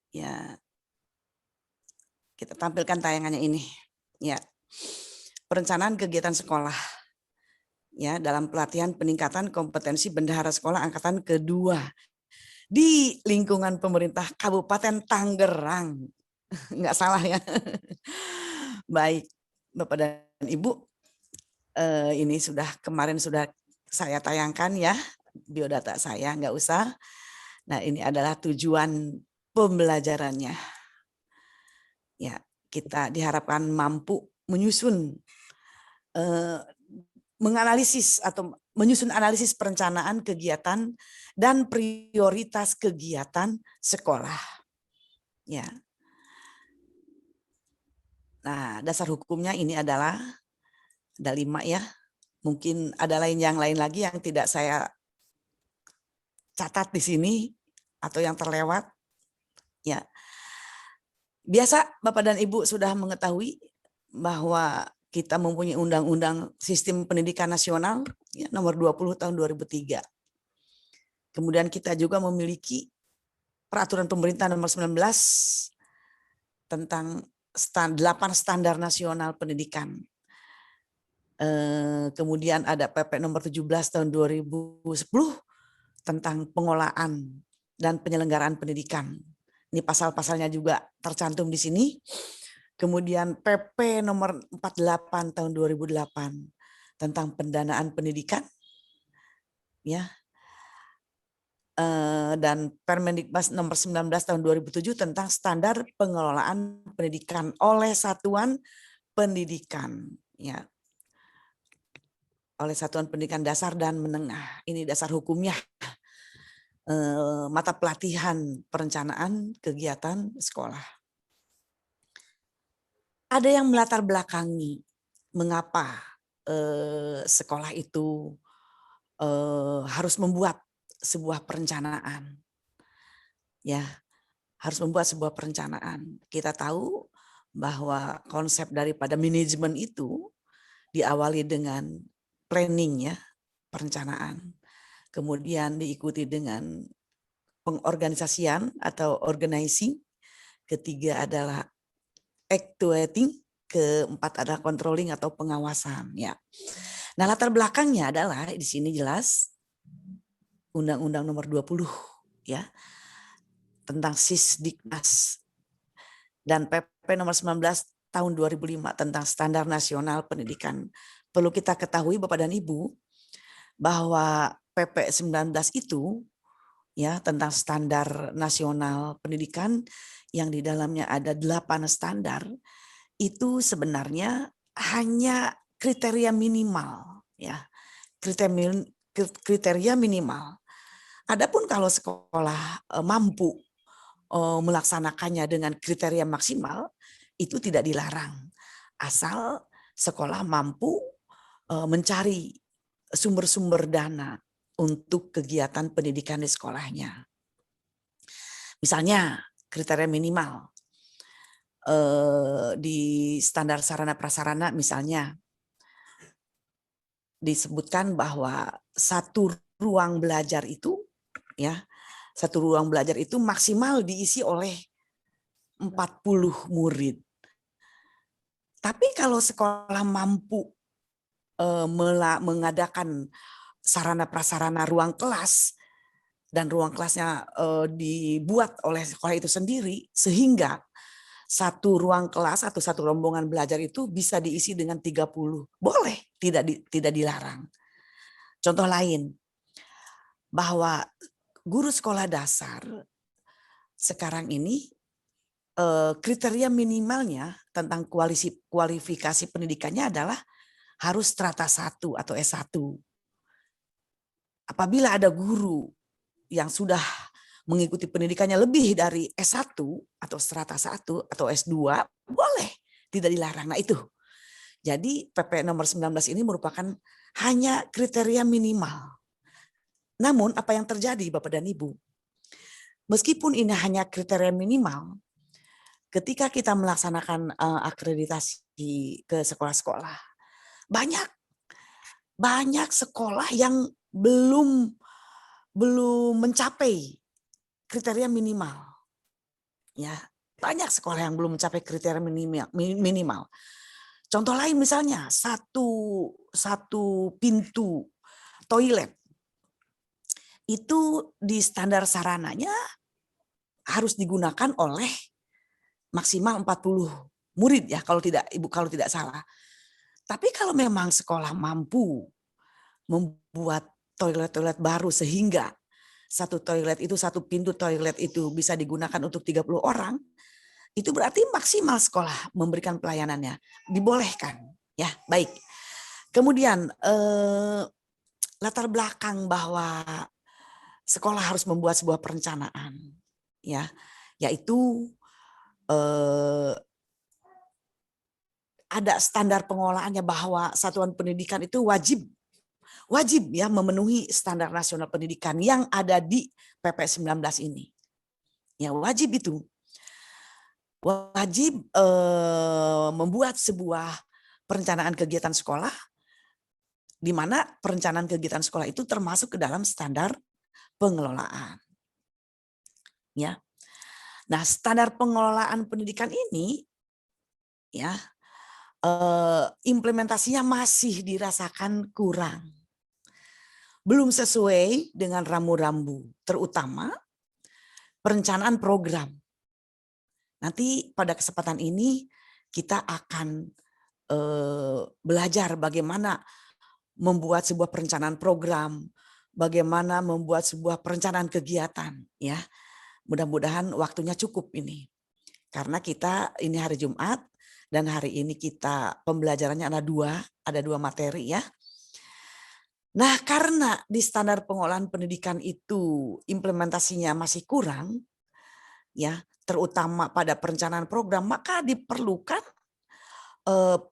Ya, kita tampilkan tayangannya ini. Ya, perencanaan kegiatan sekolah. Ya, dalam pelatihan peningkatan kompetensi bendahara sekolah angkatan kedua di lingkungan pemerintah Kabupaten Tangerang. Nggak salah ya. Baik, Bapak dan Ibu, ini kemarin sudah saya tayangkan ya biodata saya, nggak usah. Nah, ini adalah tujuan pembelajarannya. Ya, kita diharapkan mampu menyusun menganalisis atau menyusun analisis perencanaan kegiatan dan prioritas kegiatan sekolah. Ya. Nah, dasar hukumnya ini adalah ada 5 ya. Mungkin ada yang lain lagi yang tidak saya catat di sini atau yang terlewat. Ya. Biasa Bapak dan Ibu sudah mengetahui bahwa kita mempunyai Undang-Undang Sistem Pendidikan Nasional ya, nomor 20 tahun 2003. Kemudian kita juga memiliki Peraturan Pemerintah nomor 19 tentang 8 standar nasional pendidikan. Kemudian ada PP nomor 17 tahun 2010 tentang pengolahan dan penyelenggaraan pendidikan. Ini pasal-pasalnya juga tercantum di sini. Kemudian PP nomor 48 tahun 2008 tentang pendanaan pendidikan. Ya. Dan Permendikbud nomor 19 tahun 2007 tentang standar pengelolaan pendidikan oleh satuan pendidikan. Ya. Oleh satuan pendidikan dasar dan menengah. Ini dasar hukumnya. Mata pelatihan perencanaan kegiatan sekolah. Ada yang melatar belakangi mengapa sekolah itu harus membuat sebuah perencanaan. Ya, harus membuat sebuah perencanaan. Kita tahu bahwa konsep daripada manajemen itu diawali dengan planning ya, perencanaan. Kemudian diikuti dengan pengorganisasian atau organizing. Ketiga adalah actuating, keempat adalah controlling atau pengawasan ya. Nah, latar belakangnya adalah di sini jelas Undang-Undang nomor 20 ya tentang Sisdiknas dan PP nomor 19 tahun 2005 tentang Standar Nasional Pendidikan. Perlu kita ketahui Bapak dan Ibu bahwa PP 19 itu ya tentang standar nasional pendidikan yang di dalamnya ada 8 standar itu sebenarnya hanya kriteria minimal ya. Kriteria minimal. Adapun kalau sekolah mampu melaksanakannya dengan kriteria maksimal itu tidak dilarang asal sekolah mampu mencari sumber-sumber dana untuk kegiatan pendidikan di sekolahnya. Misalnya kriteria minimal di standar sarana prasarana misalnya disebutkan bahwa satu ruang belajar itu maksimal diisi oleh 40 murid. Tapi kalau sekolah mampu mengadakan sarana prasarana ruang kelas dan ruang kelasnya dibuat oleh sekolah itu sendiri sehingga satu ruang kelas atau satu rombongan belajar itu bisa diisi dengan 30. Boleh, tidak dilarang. Contoh lain, bahwa guru sekolah dasar sekarang ini kriteria minimalnya tentang kualifikasi pendidikannya adalah harus strata 1 atau S1. Apabila ada guru yang sudah mengikuti pendidikannya lebih dari S1 atau strata 1 atau S2, boleh, tidak dilarang. Nah itu. Jadi PP nomor 19 ini merupakan hanya kriteria minimal. Namun apa yang terjadi Bapak dan Ibu? Meskipun ini hanya kriteria minimal, ketika kita melaksanakan akreditasi ke sekolah-sekolah, banyak sekolah yang belum mencapai kriteria minimal. Ya, banyak sekolah yang belum mencapai kriteria minimal. Contoh lain misalnya satu pintu toilet itu di standar sarananya harus digunakan oleh maksimal 40 murid ya kalau tidak salah. Tapi kalau memang sekolah mampu membuat toilet-toilet baru sehingga satu pintu toilet itu bisa digunakan untuk 30 orang, itu berarti maksimal sekolah memberikan pelayanannya, dibolehkan. Ya, baik. Kemudian latar belakang bahwa sekolah harus membuat sebuah perencanaan, ya, yaitu ada standar pengolahannya bahwa satuan pendidikan itu wajib ya memenuhi standar nasional pendidikan yang ada di PP 19 ini. Ya, wajib itu. Wajib membuat sebuah perencanaan kegiatan sekolah di mana perencanaan kegiatan sekolah itu termasuk ke dalam standar pengelolaan. Ya. Nah, standar pengelolaan pendidikan ini ya implementasinya masih dirasakan kurang. Belum sesuai dengan rambu-rambu, terutama perencanaan program. Nanti pada kesempatan ini kita akan belajar bagaimana membuat sebuah perencanaan program, bagaimana membuat sebuah perencanaan kegiatan. Ya, mudah-mudahan waktunya cukup ini, karena kita ini hari Jumat dan hari ini kita pembelajarannya ada dua materi ya. Nah, karena di standar pengolahan pendidikan itu implementasinya masih kurang, ya, terutama pada perencanaan program, maka diperlukan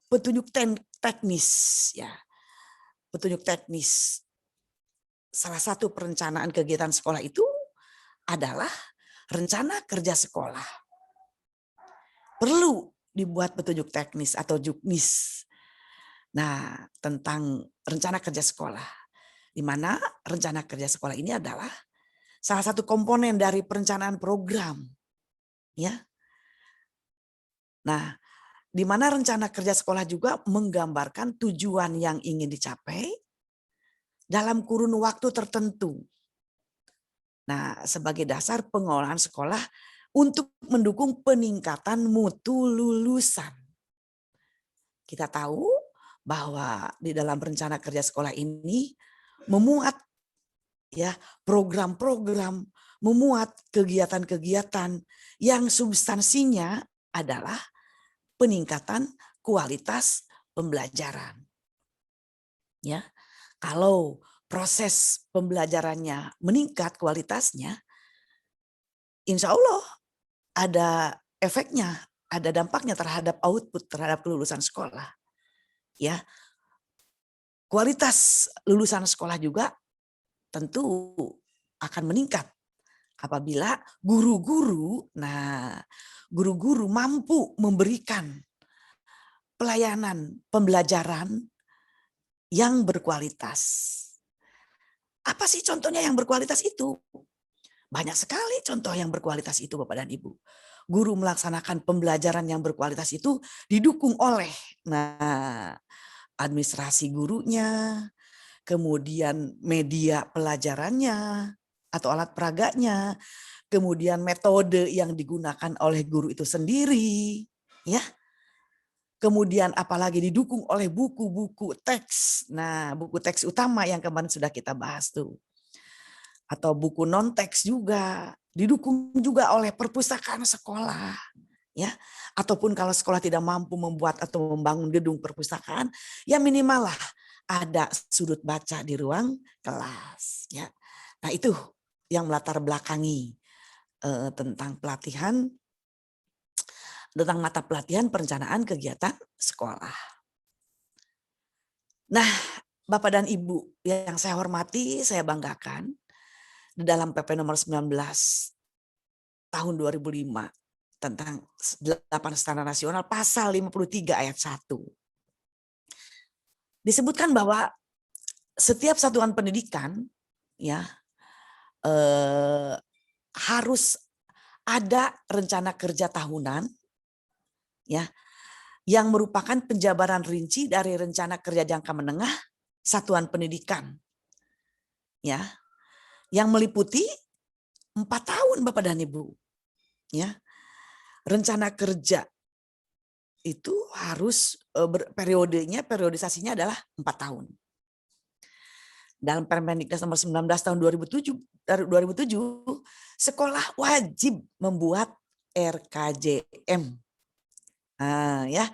petunjuk teknis, ya, petunjuk teknis. Salah satu perencanaan kegiatan sekolah itu adalah rencana kerja sekolah. Perlu dibuat petunjuk teknis atau juknis. Nah, tentang rencana kerja sekolah, di mana rencana kerja sekolah ini adalah salah satu komponen dari perencanaan program, ya. Nah, di mana rencana kerja sekolah juga menggambarkan tujuan yang ingin dicapai dalam kurun waktu tertentu. Nah, sebagai dasar pengolahan sekolah untuk mendukung peningkatan mutu lulusan. Kita tahu bahwa di dalam rencana kerja sekolah ini memuat ya program-program, memuat kegiatan-kegiatan yang substansinya adalah peningkatan kualitas pembelajaran. Ya. Kalau proses pembelajarannya meningkat kualitasnya, insya Allah ada efeknya, ada dampaknya terhadap output, terhadap kelulusan sekolah. Ya, kualitas lulusan sekolah juga tentu akan meningkat apabila guru-guru mampu memberikan pelayanan pembelajaran yang berkualitas. Apa sih contohnya yang berkualitas itu? Banyak sekali contoh yang berkualitas itu Bapak dan Ibu. Guru melaksanakan pembelajaran yang berkualitas itu didukung oleh administrasi gurunya, kemudian media pelajarannya atau alat peraganya, kemudian metode yang digunakan oleh guru itu sendiri, ya. Kemudian apalagi didukung oleh buku-buku teks. Nah, buku teks utama yang kemarin sudah kita bahas tuh. Atau buku non-teks juga. Didukung juga oleh perpustakaan sekolah. Ya, ataupun kalau sekolah tidak mampu membuat atau membangun gedung perpustakaan, ya minimal lah ada sudut baca di ruang kelas. Ya, nah itu yang melatar belakangi tentang pelatihan, tentang mata pelatihan perencanaan kegiatan sekolah. Nah, Bapak dan Ibu yang saya hormati, saya banggakan, di dalam PP nomor 19 tahun 2005 tentang 8 standar nasional pasal 53 ayat 1. Disebutkan bahwa setiap satuan pendidikan ya harus ada rencana kerja tahunan ya yang merupakan penjabaran rinci dari rencana kerja jangka menengah satuan pendidikan ya yang meliputi 4 tahun Bapak dan Ibu ya. Rencana kerja itu harus periodisasinya adalah 4 tahun. Dalam Permendiknas nomor 19 tahun 2007 sekolah wajib membuat RKJM. Ya,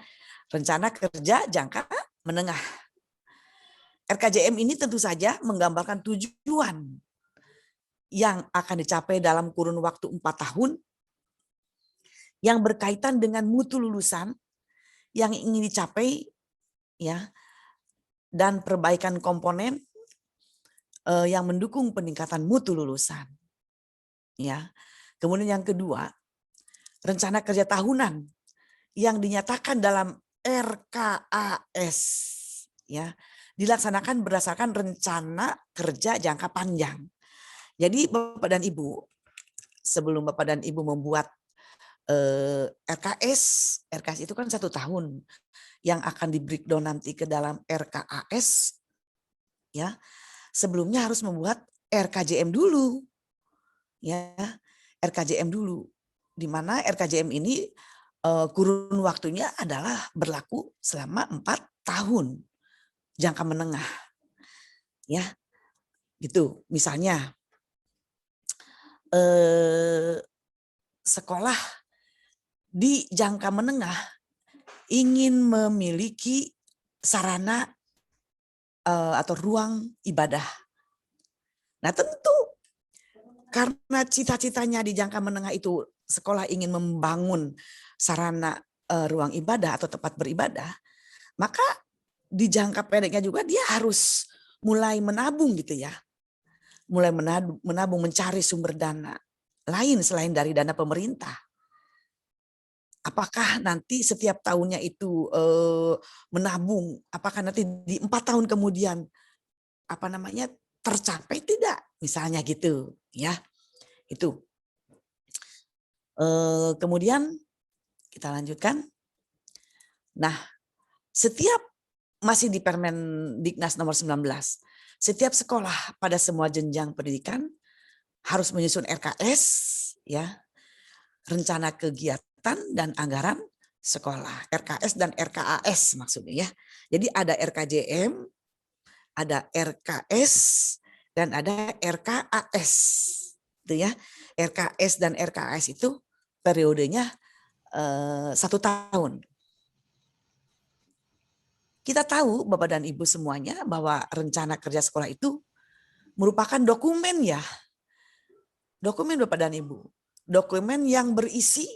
rencana kerja jangka menengah. RKJM ini tentu saja menggambarkan tujuan yang akan dicapai dalam kurun waktu 4 tahun yang berkaitan dengan mutu lulusan yang ingin dicapai ya dan perbaikan komponen yang mendukung peningkatan mutu lulusan. Ya. Kemudian yang kedua, rencana kerja tahunan yang dinyatakan dalam RKAS ya, dilaksanakan berdasarkan rencana kerja jangka panjang. Jadi Bapak dan Ibu, sebelum Bapak dan Ibu membuat RKS itu kan 1 tahun yang akan di breakdown nanti ke dalam RKAS ya. Sebelumnya harus membuat RKJM dulu. Ya, RKJM dulu. Di mana RKJM ini kurun waktunya adalah berlaku selama 4 tahun jangka menengah. Ya. Gitu. Misalnya sekolah di jangka menengah ingin memiliki sarana atau ruang ibadah. Nah tentu karena cita-citanya di jangka menengah itu sekolah ingin membangun sarana ruang ibadah atau tempat beribadah, maka di jangka pendeknya juga dia harus mulai menabung gitu ya. Mulai menabung mencari sumber dana lain selain dari dana pemerintah. Apakah nanti setiap tahunnya itu menabung, apakah nanti di 4 tahun kemudian tercapai tidak, misalnya gitu ya. Itu. Kemudian kita lanjutkan. Nah, setiap masih di Permendiknas nomor 19, setiap sekolah pada semua jenjang pendidikan harus menyusun RKS ya, rencana kegiatan dan anggaran sekolah. RKS dan RKAS maksudnya ya. Jadi ada RKJM, ada RKS, dan ada RKAS. Itu ya. RKS dan RKAS itu periodenya 1 tahun. Kita tahu Bapak dan Ibu semuanya bahwa rencana kerja sekolah itu merupakan dokumen ya. Dokumen Bapak dan Ibu. Dokumen yang berisi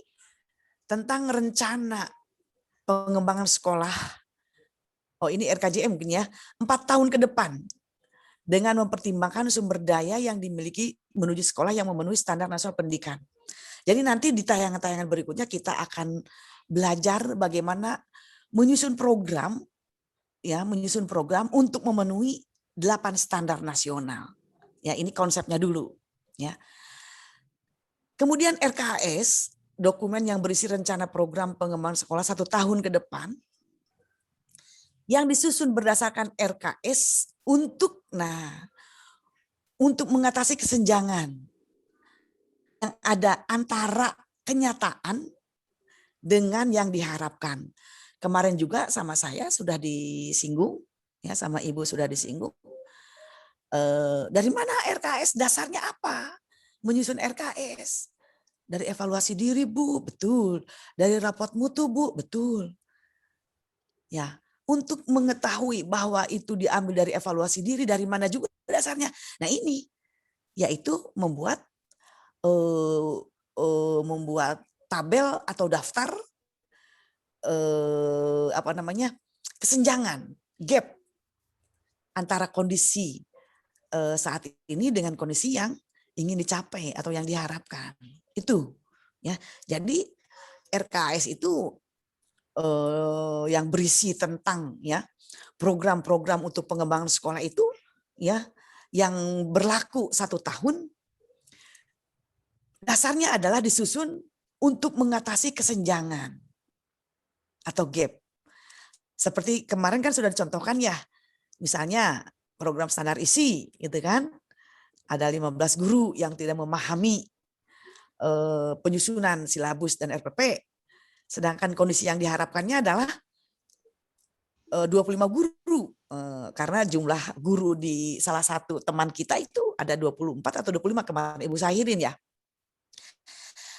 tentang rencana pengembangan sekolah. Oh ini RKJM mungkin ya. 4 tahun ke depan. Dengan mempertimbangkan sumber daya yang dimiliki menuju sekolah yang memenuhi standar nasional pendidikan. Jadi nanti di tayangan-tayangan berikutnya kita akan belajar bagaimana menyusun program ya, menyusun program untuk memenuhi 8 standar nasional. Ya, ini konsepnya dulu ya. Kemudian RKAS, dokumen yang berisi rencana program pengembangan sekolah 1 tahun ke depan yang disusun berdasarkan RKS untuk mengatasi kesenjangan yang ada antara kenyataan dengan yang diharapkan. Kemarin juga sama saya sudah disinggung, ya sama Ibu sudah disinggung. Dari mana RKS, dasarnya apa? Menyusun RKS. Dari evaluasi diri Bu, betul. Dari raport mutu Bu, betul. Ya, untuk mengetahui bahwa itu diambil dari evaluasi diri, dari mana juga dasarnya. Nah ini, yaitu membuat tabel atau daftar kesenjangan, gap antara kondisi saat ini dengan kondisi yang ingin dicapai atau yang diharapkan. Itu ya. Jadi RKS itu yang berisi tentang ya program-program untuk pengembangan sekolah itu ya yang berlaku 1 tahun dasarnya adalah disusun untuk mengatasi kesenjangan atau gap. Seperti kemarin kan sudah dicontohkan ya, misalnya program standar isi gitu kan, ada 15 guru yang tidak memahami penyusunan silabus dan RPP, sedangkan kondisi yang diharapkannya adalah 25 guru, karena jumlah guru di salah satu teman kita itu ada 24 atau 25 kemarin Ibu Sahirin ya.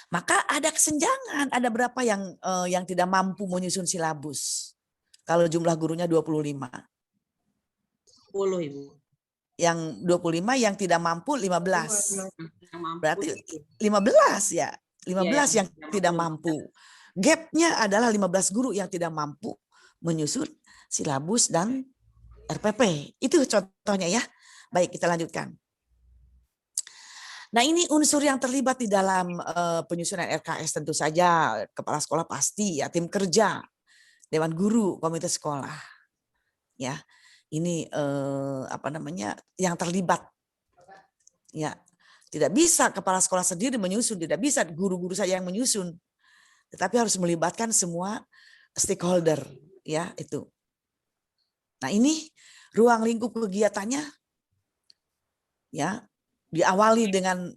Maka ada kesenjangan, ada berapa yang tidak mampu menyusun silabus. Kalau jumlah gurunya 25. 10 Ibu. Yang 25 yang tidak mampu 15. Yang mampu Berarti dikit. 15 ya. 15 yang tidak mampu. mampu. Gapnya adalah 15 guru yang tidak mampu menyusun silabus dan RPP. Itu contohnya ya. Baik, kita lanjutkan. Nah, ini unsur yang terlibat di dalam penyusunan RKS tentu saja kepala sekolah pasti ya, tim kerja, dewan guru, komite sekolah. Ya. Ini yang terlibat. Ya. Tidak bisa kepala sekolah sendiri menyusun, tidak bisa guru-guru saja yang menyusun. Tetapi harus melibatkan semua stakeholder, ya, itu. Nah, ini ruang lingkup kegiatannya ya, diawali dengan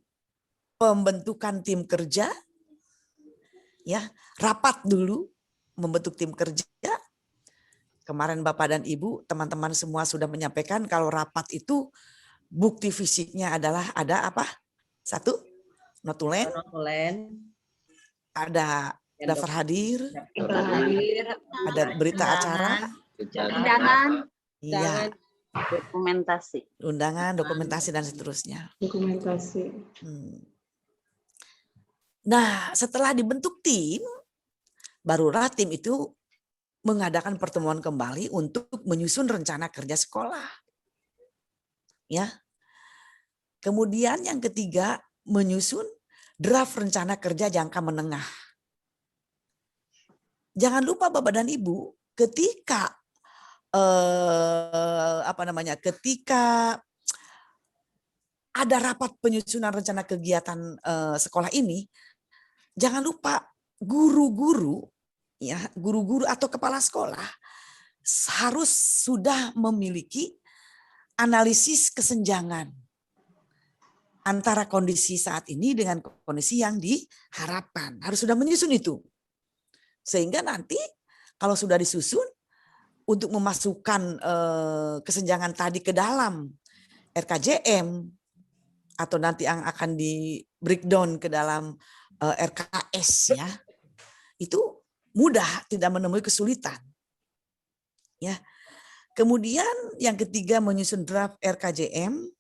pembentukan tim kerja, ya, rapat dulu membentuk tim kerja. Kemarin Bapak dan Ibu, teman-teman semua sudah menyampaikan kalau rapat itu bukti fisiknya adalah ada apa? 1, notulen, ada daftar hadir, ada berita acara, undangan, iya, dokumentasi, dokumentasi dan seterusnya. Dokumentasi. Nah, setelah dibentuk tim, barulah tim itu mengadakan pertemuan kembali untuk menyusun rencana kerja sekolah. Ya. Kemudian yang ketiga, menyusun draft rencana kerja jangka menengah. Jangan lupa Bapak dan Ibu, ketika ketika ada rapat penyusunan rencana kegiatan sekolah ini, jangan lupa guru-guru atau kepala sekolah harus sudah memiliki analisis kesenjangan antara kondisi saat ini dengan kondisi yang diharapkan. Harus sudah menyusun itu. Sehingga nanti kalau sudah disusun untuk memasukkan kesenjangan tadi ke dalam RKJM atau nanti yang akan di breakdown ke dalam RKS ya, itu mudah, tidak menemui kesulitan. Ya. Kemudian yang ketiga menyusun draft RKJM.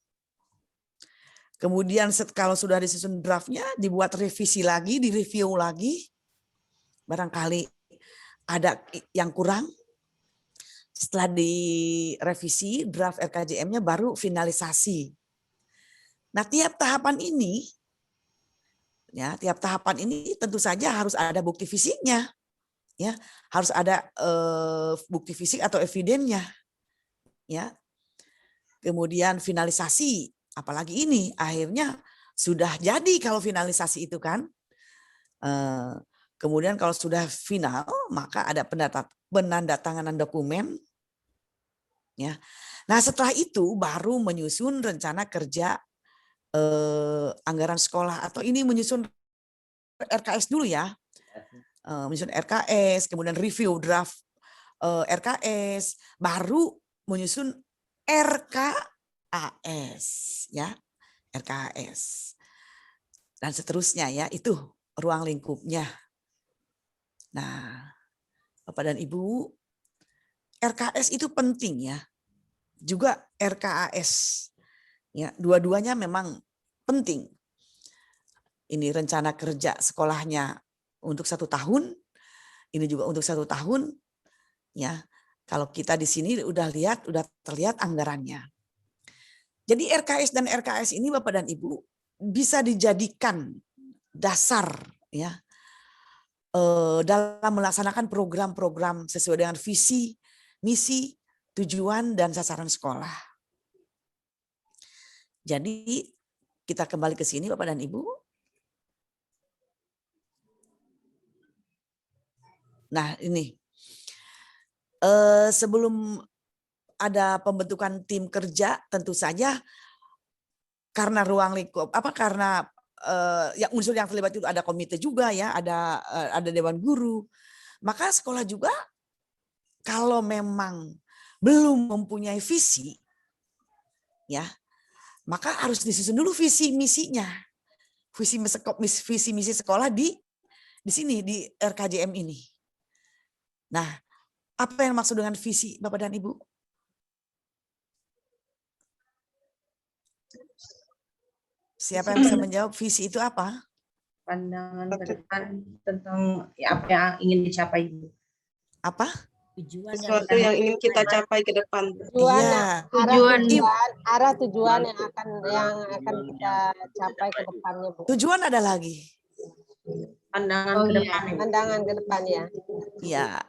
Kemudian kalau sudah disusun draftnya, dibuat revisi lagi, direview lagi. Barangkali ada yang kurang. Setelah direvisi, draft RKJM-nya baru finalisasi. Nah, tiap tahapan ini tentu saja harus ada bukti fisiknya. Ya, harus ada bukti fisik atau evidennya. Ya. Kemudian finalisasi, apalagi ini akhirnya sudah jadi kalau finalisasi itu kan. Kemudian kalau sudah final, maka ada penandatanganan dokumen. Ya. Nah, setelah itu baru menyusun rencana kerja anggaran sekolah, atau ini menyusun RKS dulu ya. Menyusun RKS, kemudian review draft RKS, baru menyusun RKAS ya, RKAS dan seterusnya ya, itu ruang lingkupnya. Nah, Bapak dan Ibu, RKS itu penting ya, juga RKAS ya, dua-duanya memang penting. Ini rencana kerja sekolahnya untuk 1 tahun, ini juga untuk 1 tahun ya. Kalau kita di sini udah terlihat anggarannya. Jadi RKS dan RKS ini Bapak dan Ibu bisa dijadikan dasar ya dalam melaksanakan program-program sesuai dengan visi, misi, tujuan dan sasaran sekolah. Jadi kita kembali ke sini Bapak dan Ibu. Nah, ini sebelum ada pembentukan tim kerja, tentu saja karena ruang lingkup karena yang unsur yang terlibat itu ada komite juga ya, ada dewan guru. Maka sekolah juga kalau memang belum mempunyai visi ya, maka harus disusun dulu visi misinya. Visi misi sekolah di sini di RKJM ini. Nah, apa yang maksud dengan visi Bapak dan Ibu? Siapa yang bisa menjawab visi itu apa? Pandangan ke depan tentang apa yang ingin dicapai. Apa? Sesuatu yang ingin kita capai ke depan. Tujuan, Iya. arah tujuan yang akan kita capai ke depannya, Bu. Tujuan ada lagi. Pandangan ke depan. Pandangan ke depan ya. Ya,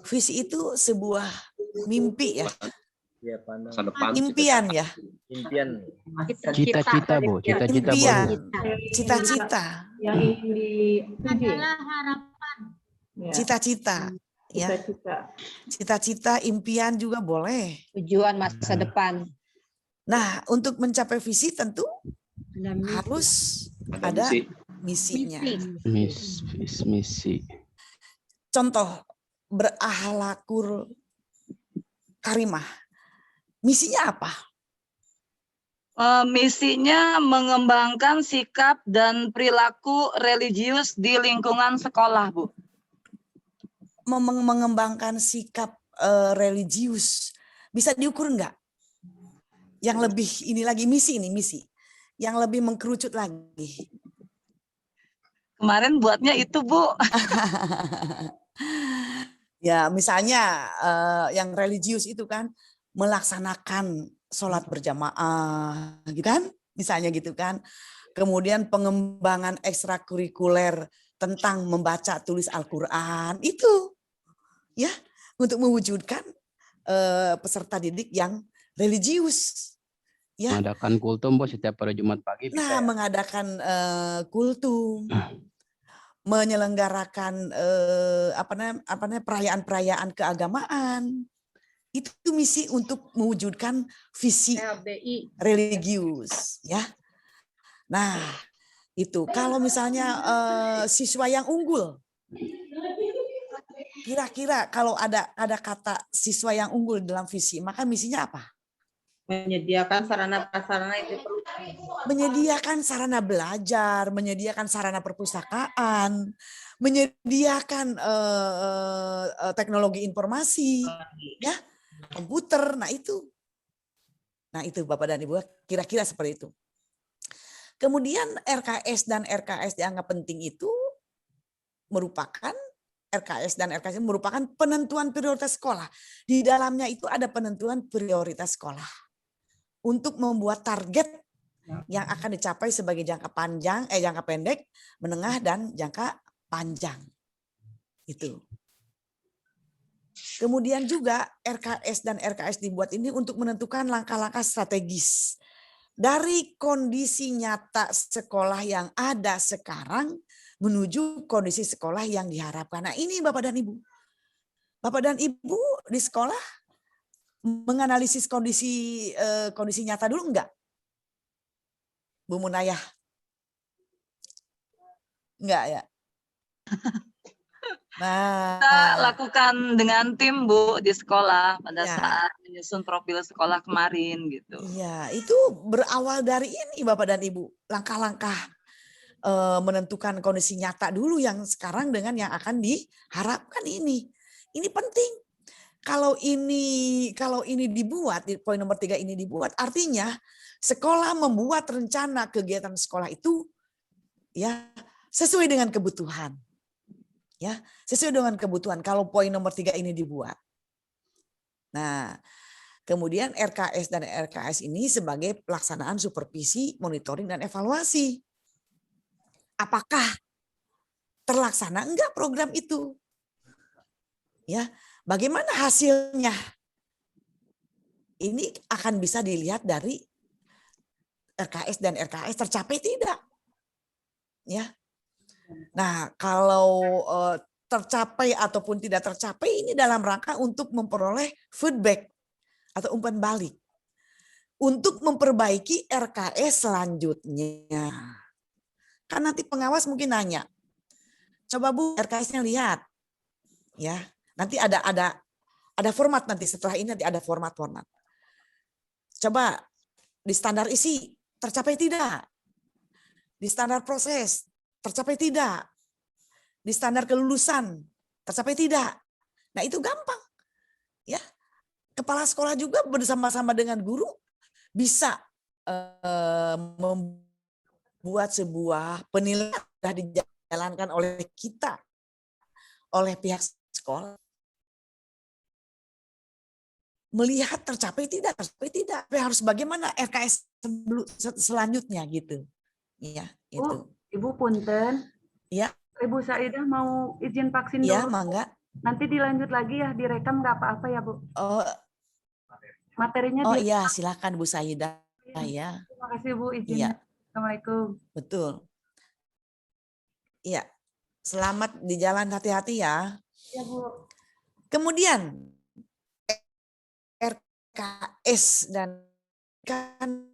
visi itu sebuah mimpi ya. Iya, pandangan. Masa depan. Impian ya. Impian. Cita-cita, Bu. Cita-cita, Bu. Impian. Cita-cita. Yang ingin dituju. Cita-cita. Ya. Cita-cita, impian juga boleh. Tujuan masa depan. Nah, untuk mencapai visi tentu harus ada misinya. Misi. Contoh berakhlakul karimah. Misinya apa? Misinya mengembangkan sikap dan perilaku religius di lingkungan sekolah, Bu. Mengembangkan sikap religius. Bisa diukur enggak? Yang lebih ini lagi misi. Yang lebih mengkerucut lagi. Kemarin buatnya itu, Bu. Ya, misalnya yang religius itu kan melaksanakan sholat berjamaah, gitu kan? Misalnya gitu kan. Kemudian pengembangan ekstrakurikuler tentang membaca tulis Al-Quran itu, ya, untuk mewujudkan peserta didik yang religius. Ya. Mengadakan kultum, Bu, setiap pada Jumat pagi. Nah, mengadakan kultum. Menyelenggarakan perayaan-perayaan keagamaan. Itu misi untuk mewujudkan visi religius, ya. Nah, itu kalau misalnya siswa yang unggul, kira-kira kalau ada kata siswa yang unggul dalam visi, maka misinya apa? Menyediakan sarana-prasarana itu perlu. Menyediakan sarana belajar, menyediakan sarana perpustakaan, menyediakan teknologi informasi, ya, komputer. Nah itu Bapak dan Ibu, kira-kira seperti itu. Kemudian RKS dan RKS dianggap penting itu merupakan merupakan penentuan prioritas sekolah. Di dalamnya itu ada penentuan prioritas sekolah untuk membuat target yang akan dicapai sebagai jangka pendek, menengah, dan jangka panjang. Itu. Kemudian juga RKS dan RKS dibuat ini untuk menentukan langkah-langkah strategis dari kondisi nyata sekolah yang ada sekarang menuju kondisi sekolah yang diharapkan. Nah, ini Bapak dan Ibu. Bapak dan Ibu di sekolah menganalisis kondisi nyata dulu enggak? Bu Munayah? Enggak ya? Nah, Kita lakukan dengan tim, Bu, di sekolah pada Ya. saat menyusun profil sekolah kemarin gitu. iya, itu berawal dari ini Bapak dan Ibu. Langkah-langkah menentukan kondisi nyata dulu yang sekarang dengan yang akan diharapkan ini. Ini penting. Kalau ini dibuat, di poin nomor 3 ini dibuat, artinya sekolah membuat rencana kegiatan sekolah itu ya sesuai dengan kebutuhan. Ya, sesuai dengan kebutuhan kalau poin nomor 3 ini dibuat. Nah, kemudian RKS dan RKS ini sebagai pelaksanaan supervisi, monitoring, dan evaluasi. Apakah terlaksana enggak program itu? Ya, bagaimana hasilnya? Ini akan bisa dilihat dari RKS dan RKS tercapai tidak. Ya. Nah, kalau tercapai ataupun tidak tercapai ini dalam rangka untuk memperoleh feedback atau umpan balik untuk memperbaiki RKS selanjutnya. Kan nanti pengawas mungkin nanya, coba Bu RKS-nya lihat, ya. Nanti ada format nanti setelah ini nanti ada format. Coba di standar isi tercapai tidak, di standar proses tercapai tidak, di standar kelulusan tercapai tidak. Nah itu gampang, ya. Kepala sekolah juga bersama-sama dengan guru bisa membuat sebuah penilaian sudah dijalankan oleh kita, oleh pihak sekolah. Melihat tercapai tidak. Tapi harus bagaimana RKS selanjutnya gitu. Iya, itu. Ibu punten. Ya. Ibu Saidah mau izin vaksin ya, dulu. Mangga. Nanti dilanjut lagi ya, direkam nggak apa-apa ya Bu? Oh, materinya iya, silakan Bu Saidah ya. Terima kasih Bu izinnya. Iya. Assalamualaikum. Betul. Iya. Selamat di jalan, hati-hati ya. Ya Bu. Kemudian RKS dan kan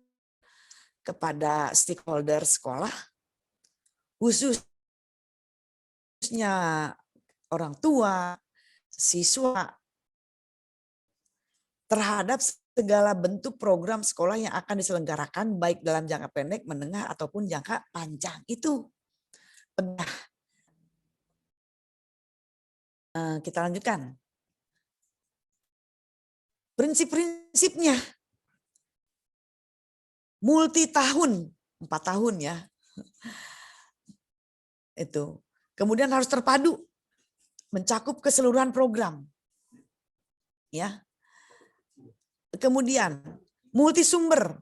kepada stakeholder sekolah, khususnya orang tua, siswa, terhadap segala bentuk program sekolah yang akan diselenggarakan baik dalam jangka pendek, menengah, ataupun jangka panjang. Itu pedah. Kita lanjutkan. Prinsip-prinsipnya. Multi tahun, 4 tahun ya. Itu. Kemudian harus terpadu, mencakup keseluruhan program. Ya. Kemudian multisumber,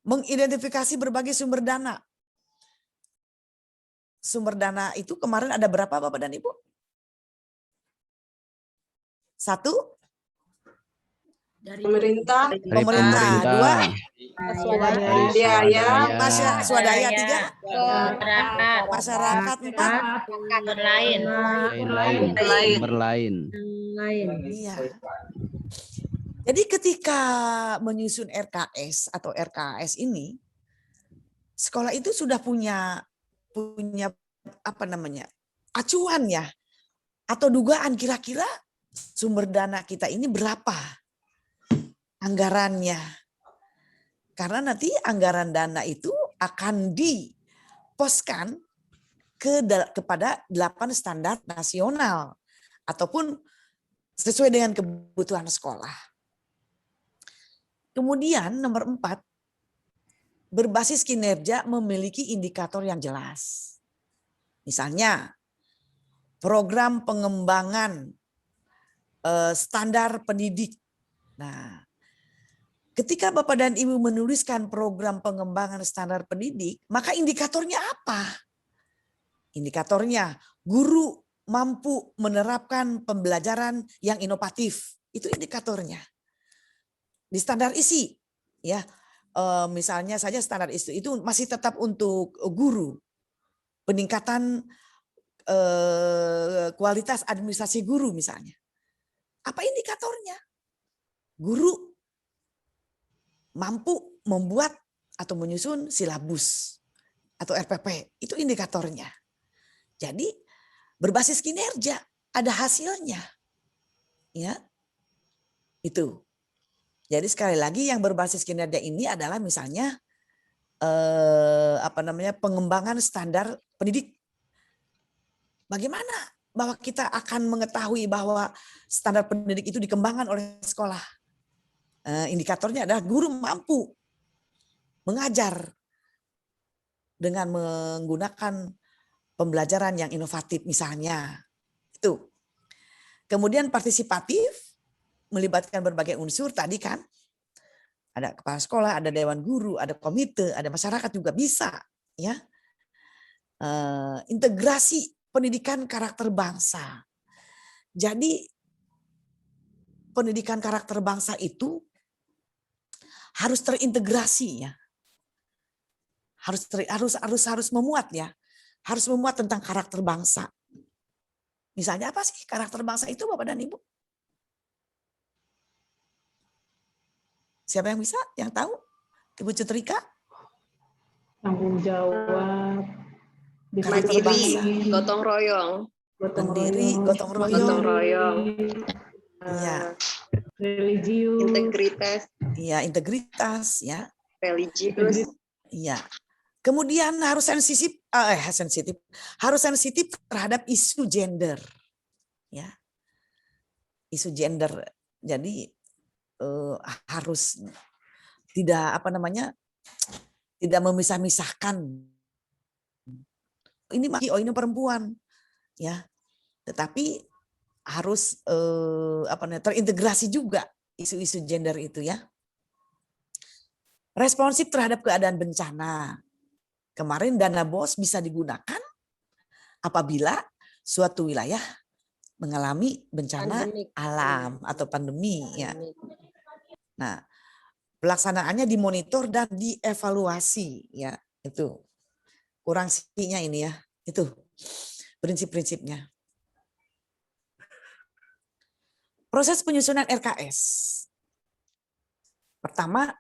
mengidentifikasi berbagai sumber dana. Sumber dana itu kemarin ada berapa Bapak dan Ibu? 1? Dari pemerintah. Pemerintah. 2? Biaya. Swadaya. 3? Masyarakat. 4? Berlain. Iya. Jadi ketika menyusun RKS atau RKS ini, sekolah itu sudah punya apa namanya, acuan ya, atau dugaan kira-kira sumber dana kita ini berapa anggarannya. Karena nanti anggaran dana itu akan diposkan kepada 8 standar nasional ataupun sesuai dengan kebutuhan sekolah. Kemudian nomor 4, berbasis kinerja memiliki indikator yang jelas. Misalnya program pengembangan standar pendidik. Nah, ketika Bapak dan Ibu menuliskan program pengembangan standar pendidik, maka indikatornya apa? Indikatornya guru mampu menerapkan pembelajaran yang inovatif. Itu indikatornya. Di standar isi, ya misalnya saja standar isi itu masih tetap untuk guru. Peningkatan kualitas administrasi guru misalnya. Apa indikatornya? Guru mampu membuat atau menyusun silabus atau RPP. Itu indikatornya. Jadi berbasis kinerja, ada hasilnya. Ya. Itu. Jadi sekali lagi yang berbasis kinerja ini adalah misalnya pengembangan standar pendidik. Bagaimana bahwa kita akan mengetahui bahwa standar pendidik itu dikembangkan oleh sekolah? Indikatornya adalah guru mampu mengajar dengan menggunakan pembelajaran yang inovatif misalnya. Itu. Kemudian partisipatif, melibatkan berbagai unsur tadi kan. Ada kepala sekolah, ada dewan guru, ada komite, ada masyarakat juga bisa. Ya. Integrasi pendidikan karakter bangsa. Jadi pendidikan karakter bangsa itu harus terintegrasi ya. Harus memuat ya. harus memuat tentang karakter bangsa. Misalnya apa sih karakter bangsa itu Bapak dan Ibu? Siapa yang bisa? Yang tahu? Ibu Citrika? Tanggung jawab, Karakter bangsa. Mandiri, gotong royong. Mandiri, gotong Gotong royong. royong. Iya, religius, Integritas, iya, integritas, ya. religius, Iya. Kemudian harus sensitif, harus sensitif terhadap isu gender, ya, isu gender. Jadi harus tidak tidak memisah-misahkan. Ini ini perempuan, ya. Tetapi harus terintegrasi juga isu-isu gender itu, ya. Responsif terhadap keadaan bencana. Kemarin dana BOS bisa digunakan apabila suatu wilayah mengalami bencana Pandemik. alam atau pandemi, ya. Pandemik. Nah, pelaksanaannya dimonitor dan dievaluasi, ya. Itu kurang sih-nya ini, ya. Itu prinsip-prinsipnya. Proses penyusunan RKS. Pertama,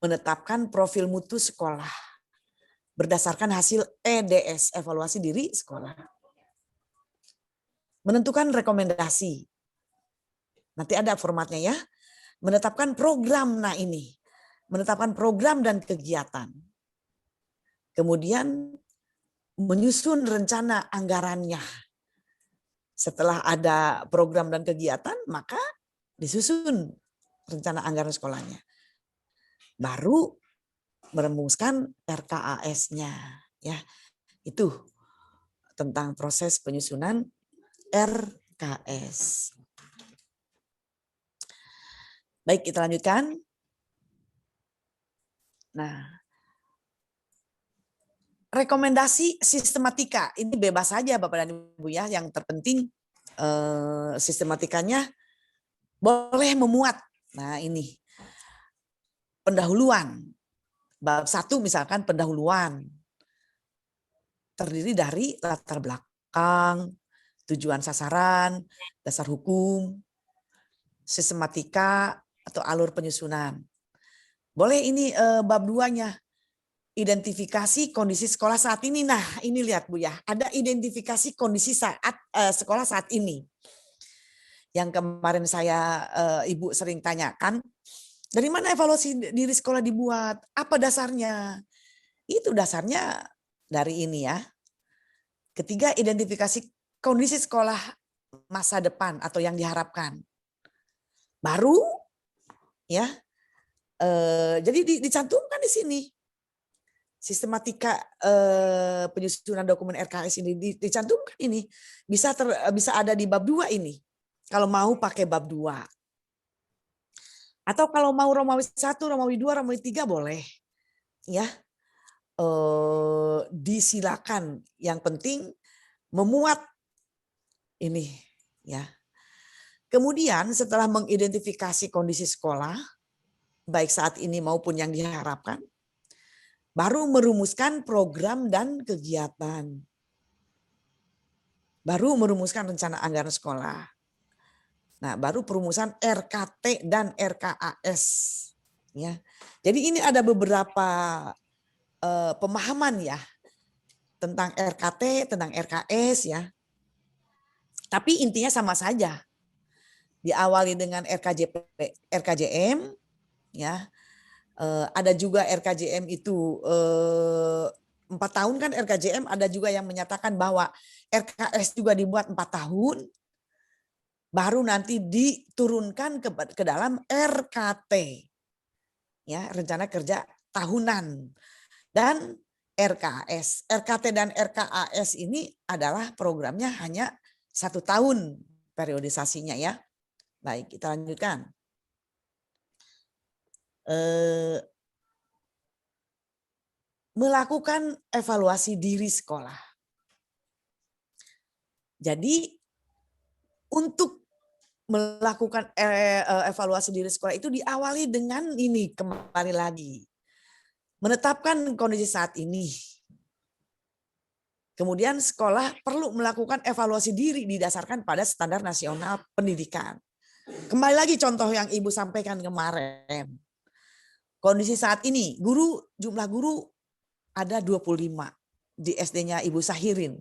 menetapkan profil mutu sekolah berdasarkan hasil EDS, evaluasi diri sekolah. Menentukan rekomendasi. Nanti ada formatnya, ya. Menetapkan program, nah ini. Menetapkan program dan kegiatan. Kemudian menyusun rencana anggarannya. Setelah ada program dan kegiatan, maka disusun rencana anggaran sekolahnya. Baru merumuskan RKAS-nya, ya. Itu tentang proses penyusunan RKS. Baik, kita lanjutkan. Nah, rekomendasi sistematika ini bebas saja Bapak dan Ibu, ya. Yang terpenting sistematikanya boleh memuat. Nah, ini pendahuluan. Bab 1 misalkan pendahuluan. Terdiri dari latar belakang, tujuan sasaran, dasar hukum, sistematika atau alur penyusunan. Boleh ini bab 2-nya. Identifikasi kondisi sekolah saat ini. Nah, ini lihat Bu, ya. Ada identifikasi kondisi saat sekolah saat ini. Yang kemarin saya Ibu sering tanyakan, dari mana evaluasi diri sekolah dibuat? Apa dasarnya? Itu dasarnya dari ini, ya. Ketiga, identifikasi kondisi sekolah masa depan atau yang diharapkan. Baru, ya. Jadi dicantumkan di sini. Sistematika penyusunan dokumen RKS ini dicantumkan ini. Bisa ada di bab 2 ini. Kalau mau pakai bab 2. Atau kalau mau Romawi 1, Romawi 2, Romawi 3 boleh. Ya. Disilakan. Yang penting memuat ini, ya. Kemudian setelah mengidentifikasi kondisi sekolah baik saat ini maupun yang diharapkan, baru merumuskan program dan kegiatan. Baru merumuskan rencana anggaran sekolah. Nah, baru perumusan RKT dan RKAS. Ya, jadi ini ada beberapa pemahaman, ya, tentang RKT, tentang RKS, ya. Tapi intinya sama saja. Diawali dengan RKJM, ya. Ada juga RKJM itu 4 tahun kan RKJM, ada juga yang menyatakan bahwa RKS juga dibuat 4 tahun. Baru nanti diturunkan ke dalam RKT, ya, rencana kerja tahunan, dan RKS. RKT dan RKAS ini adalah programnya hanya 1 tahun periodisasinya, ya. Baik, kita lanjutkan. Melakukan evaluasi diri sekolah. Jadi untuk melakukan evaluasi diri sekolah itu diawali dengan ini, kembali lagi. Menetapkan kondisi saat ini. Kemudian sekolah perlu melakukan evaluasi diri didasarkan pada standar nasional pendidikan. Kembali lagi contoh yang Ibu sampaikan kemarin. Kondisi saat ini, jumlah guru ada 25 di SD-nya Ibu Sahirin.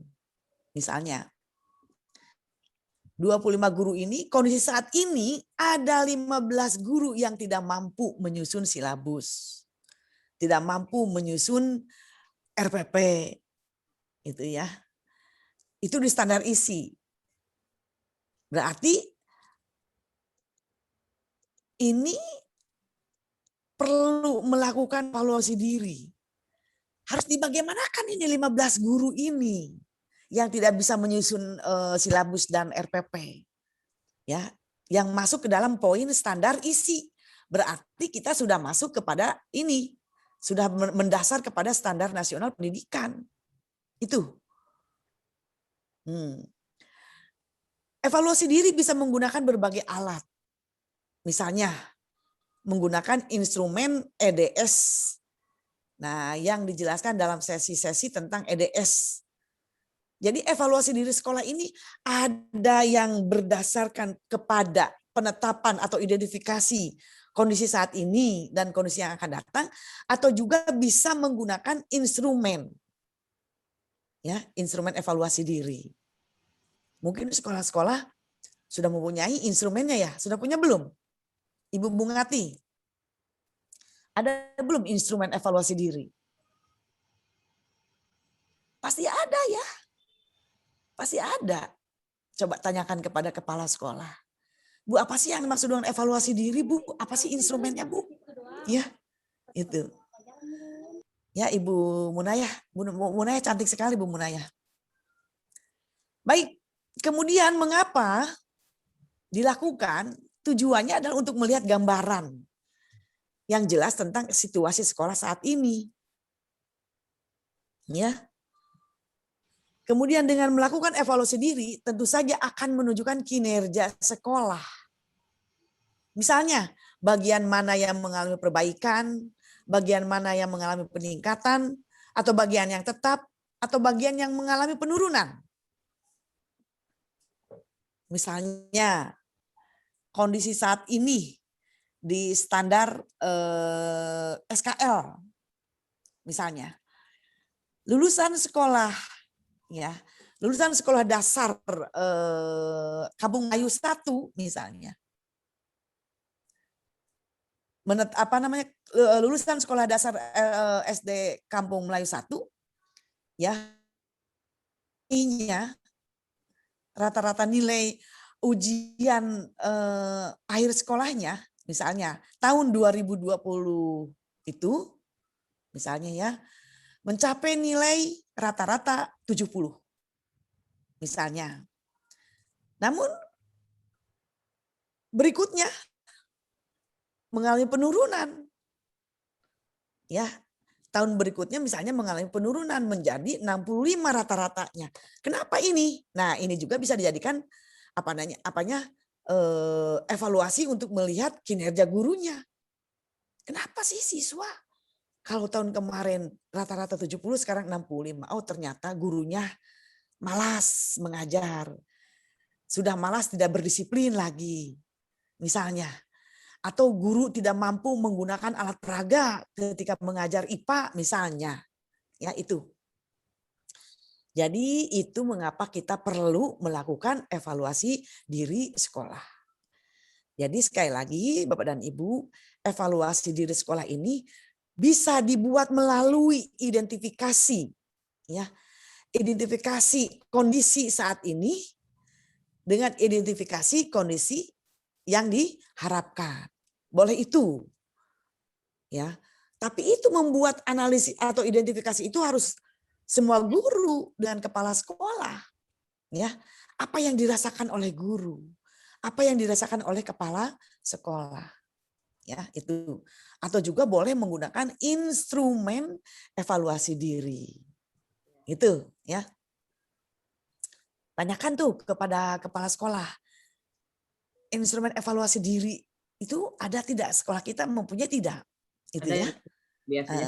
Misalnya. 25 guru ini, kondisi saat ini ada 15 guru yang tidak mampu menyusun silabus. Tidak mampu menyusun RPP. Itu ya. Itu di standar isi. Berarti ini perlu melakukan evaluasi diri. Harus dibagaimanakan ini 15 guru ini yang tidak bisa menyusun silabus dan RPP. Ya, yang masuk ke dalam poin standar isi. Berarti kita sudah masuk kepada ini. Sudah mendasar kepada standar nasional pendidikan. Itu. Evaluasi diri bisa menggunakan berbagai alat. Misalnya menggunakan instrumen EDS. Nah, yang dijelaskan dalam sesi-sesi tentang EDS. Jadi evaluasi diri sekolah ini ada yang berdasarkan kepada penetapan atau identifikasi kondisi saat ini dan kondisi yang akan datang, atau juga bisa menggunakan instrumen. Ya, instrumen evaluasi diri. Mungkin sekolah-sekolah sudah mempunyai instrumennya ya, sudah punya belum? Ibu Bungati, ada belum instrumen evaluasi diri? Pasti ada ya, pasti ada. Coba tanyakan kepada kepala sekolah. Bu, apa sih yang dimaksud dengan evaluasi diri, Bu? Apa sih instrumennya, Bu? Ya, itu. Ya, Ibu Munayah. Bu Munayah cantik sekali, Bu Munayah. Baik, kemudian mengapa dilakukan? Tujuannya adalah untuk melihat gambaran yang jelas tentang situasi sekolah saat ini. Ya. Kemudian dengan melakukan evaluasi diri, tentu saja akan menunjukkan kinerja sekolah. Misalnya, bagian mana yang mengalami perbaikan, bagian mana yang mengalami peningkatan, atau bagian yang tetap, atau bagian yang mengalami penurunan. Misalnya, kondisi saat ini di standar SKL, misalnya, lulusan sekolah, ya, lulusan sekolah dasar Kampung Melayu 1 misalnya, lulusan sekolah dasar SD Kampung Melayu 1, ya, rata-rata nilai ujian akhir sekolahnya, misalnya tahun 2020 itu, misalnya ya, mencapai nilai rata-rata 70, misalnya. Namun berikutnya mengalami penurunan. Ya, tahun berikutnya misalnya mengalami penurunan menjadi 65 rata-ratanya. Kenapa ini? Nah, ini juga bisa dijadikan evaluasi untuk melihat kinerja gurunya. Kenapa sih siswa kalau tahun kemarin rata-rata 70 sekarang 65? Oh, ternyata gurunya malas mengajar. Sudah malas, tidak berdisiplin lagi. Misalnya, atau guru tidak mampu menggunakan alat peraga ketika mengajar IPA misalnya. Ya, itu. Jadi itu mengapa kita perlu melakukan evaluasi diri sekolah. Jadi sekali lagi Bapak dan Ibu, evaluasi diri sekolah ini bisa dibuat melalui identifikasi, ya, identifikasi kondisi saat ini dengan identifikasi kondisi yang diharapkan. Boleh itu, ya. Tapi itu membuat analisis atau identifikasi itu harus semua guru dengan kepala sekolah, ya. Apa yang dirasakan oleh guru, apa yang dirasakan oleh kepala sekolah, ya itu. Atau juga boleh menggunakan instrumen evaluasi diri, itu, ya. Tanyakan tuh kepada kepala sekolah, instrumen evaluasi diri itu ada tidak, sekolah kita mempunyai tidak, itu Ada ya. Biasanya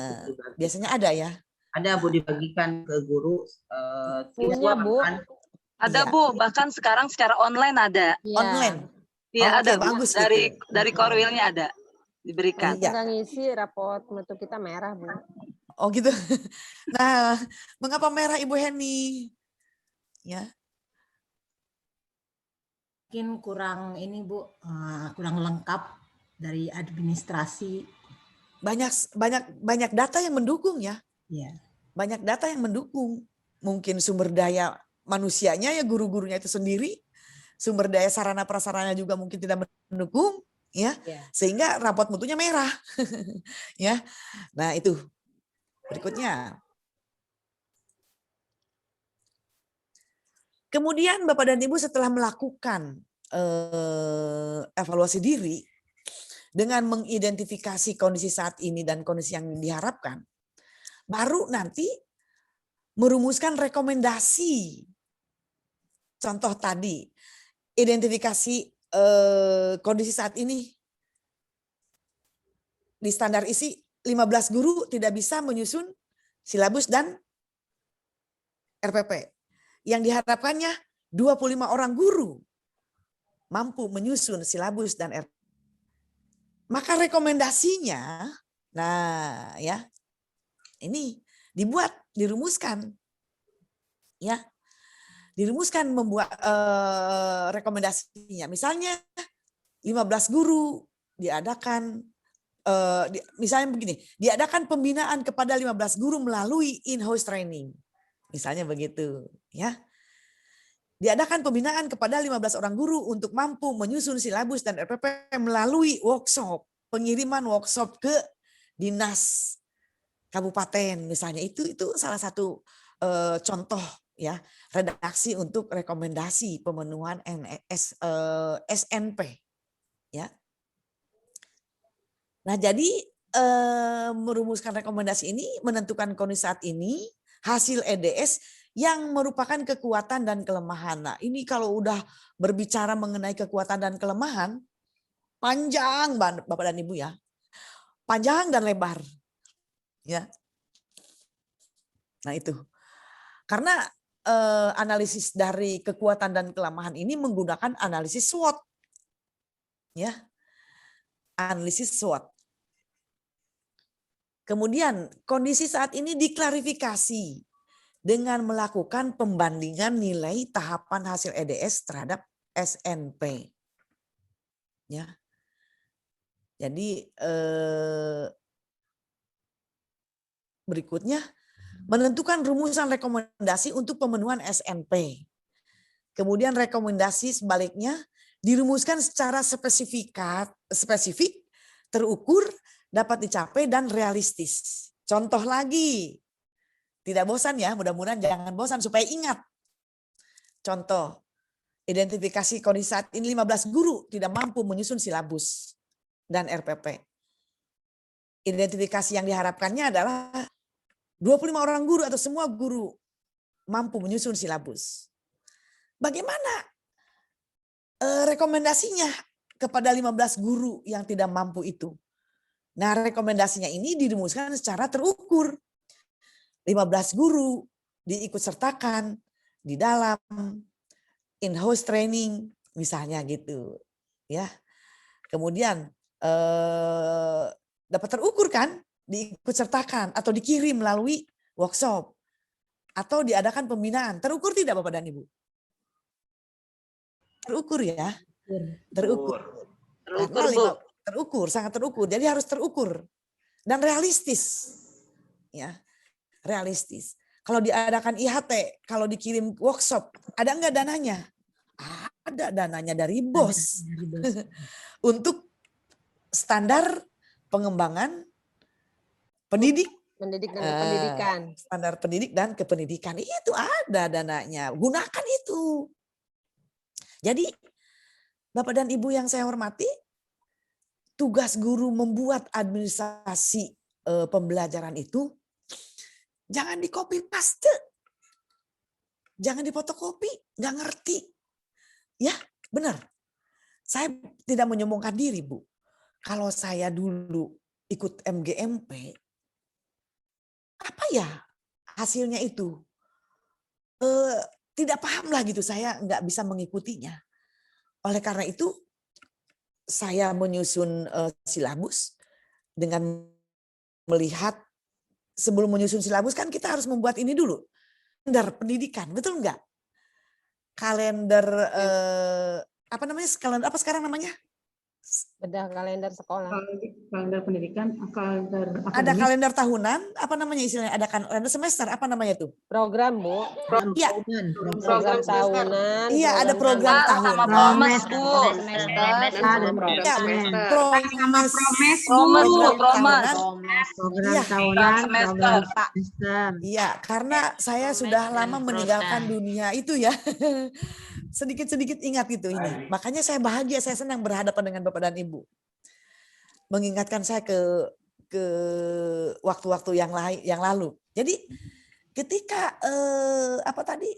Biasanya ada ya. Ada Bu dibagikan ke guru. Punya, Bu. Ada Iya. Bu, bahkan sekarang secara online ada. Iya. Online. Iya, Oke, ada Bu. bagus Dari Korwilnya ada diberikan. Iya. Tinggal ngisi raport mutu kita merah, Bu. Oh gitu. Nah, mengapa merah Ibu Heni? Ya. Mungkin kurang ini Bu, kurang lengkap dari administrasi. Banyak data yang mendukung ya. Ya. Banyak data yang mendukung. Mungkin sumber daya manusianya ya guru-gurunya itu sendiri. Sumber daya sarana prasarana juga mungkin tidak mendukung ya. Sehingga raport mutunya merah. Ya. Nah, itu. Berikutnya. Kemudian Bapak dan Ibu setelah melakukan evaluasi diri dengan mengidentifikasi kondisi saat ini dan kondisi yang diharapkan, baru nanti merumuskan rekomendasi. Contoh tadi, identifikasi kondisi saat ini. Di standar isi 15 guru tidak bisa menyusun silabus dan RPP. Yang diharapkannya 25 orang guru mampu menyusun silabus dan RPP. Maka rekomendasinya, nah ya, ini dirumuskan. Ya, dirumuskan membuat rekomendasinya. Misalnya 15 guru diadakan, misalnya begini, diadakan pembinaan kepada 15 guru melalui in-house training. Misalnya begitu, ya. Diadakan pembinaan kepada 15 orang guru untuk mampu menyusun silabus dan RPP melalui workshop, pengiriman workshop ke dinas kabupaten misalnya. Itu salah satu contoh ya, redaksi untuk rekomendasi pemenuhan SNP, ya. Nah, jadi merumuskan rekomendasi ini menentukan kondisi saat ini, hasil EDS yang merupakan kekuatan dan kelemahan. Nah, ini kalau udah berbicara mengenai kekuatan dan kelemahan, panjang Bapak dan Ibu ya. Panjang dan lebar. Ya. Nah, itu. Karena analisis dari kekuatan dan kelemahan ini menggunakan analisis SWOT. Ya. Analisis SWOT. Kemudian kondisi saat ini diklarifikasi dengan melakukan pembandingan nilai tahapan hasil EDS terhadap SNP. Ya. Jadi berikutnya menentukan rumusan rekomendasi untuk pemenuhan SNP. Kemudian rekomendasi sebaliknya dirumuskan secara spesifik, terukur, dapat dicapai dan realistis. Contoh lagi. Tidak bosan ya, mudah-mudahan jangan bosan supaya ingat. Contoh, identifikasi kondisi saat ini 15 guru tidak mampu menyusun silabus dan RPP. Identifikasi yang diharapkannya adalah 25 orang guru atau semua guru mampu menyusun silabus. Bagaimana rekomendasinya kepada 15 guru yang tidak mampu itu? Nah, rekomendasinya ini dirumuskan secara terukur. 15 guru diikutsertakan di dalam in-house training misalnya gitu ya. Kemudian dapat terukur kan, diikutsertakan atau dikirim melalui workshop atau diadakan pembinaan. Terukur tidak Bapak dan Ibu? Terukur ya. Terukur. Terukur, sangat terukur. Jadi harus terukur dan realistis. Ya. Realistis. Kalau diadakan IHT, kalau dikirim workshop, ada enggak dananya? Ada dananya dari BOS. Untuk standar pengembangan pendidik. Pendidikan. Standar pendidik dan kependidikan. Itu ada dananya. Gunakan itu. Jadi Bapak dan Ibu yang saya hormati, tugas guru membuat administrasi pembelajaran itu jangan di copy paste. Jangan difotokopi, nggak ngerti. Ya, benar. Saya tidak menyombongkan diri, Bu. Kalau saya dulu ikut MGMP, apa ya hasilnya itu. Tidak paham lah gitu, saya nggak bisa mengikutinya. Oleh karena itu saya menyusun silabus dengan melihat, sebelum menyusun silabus kan kita harus membuat ini dulu, kalender pendidikan, betul nggak? Kalender apa namanya? Kalender apa sekarang namanya? Bedah kalender sekolah. Kalender pendidikan, kalender Ada akademis. kalender tahunan, apa namanya istilahnya? Ada kalender semester, apa namanya tuh? Program, Bu. Iya. Program tahunan. Iya, ada program Sama tahunan. promes, Bu. Ya, Semester. promes, Promes, Bu. Promes. Program Iya. tahunan, Semester. program semester. Iya, karena saya sudah lama meninggalkan dunia itu ya. Sedikit-sedikit ingat itu ini. Makanya saya bahagia, saya senang berhadapan dengan Bapak dan Ibu. Mengingatkan saya ke waktu-waktu yang lalu. Jadi ketika apa tadi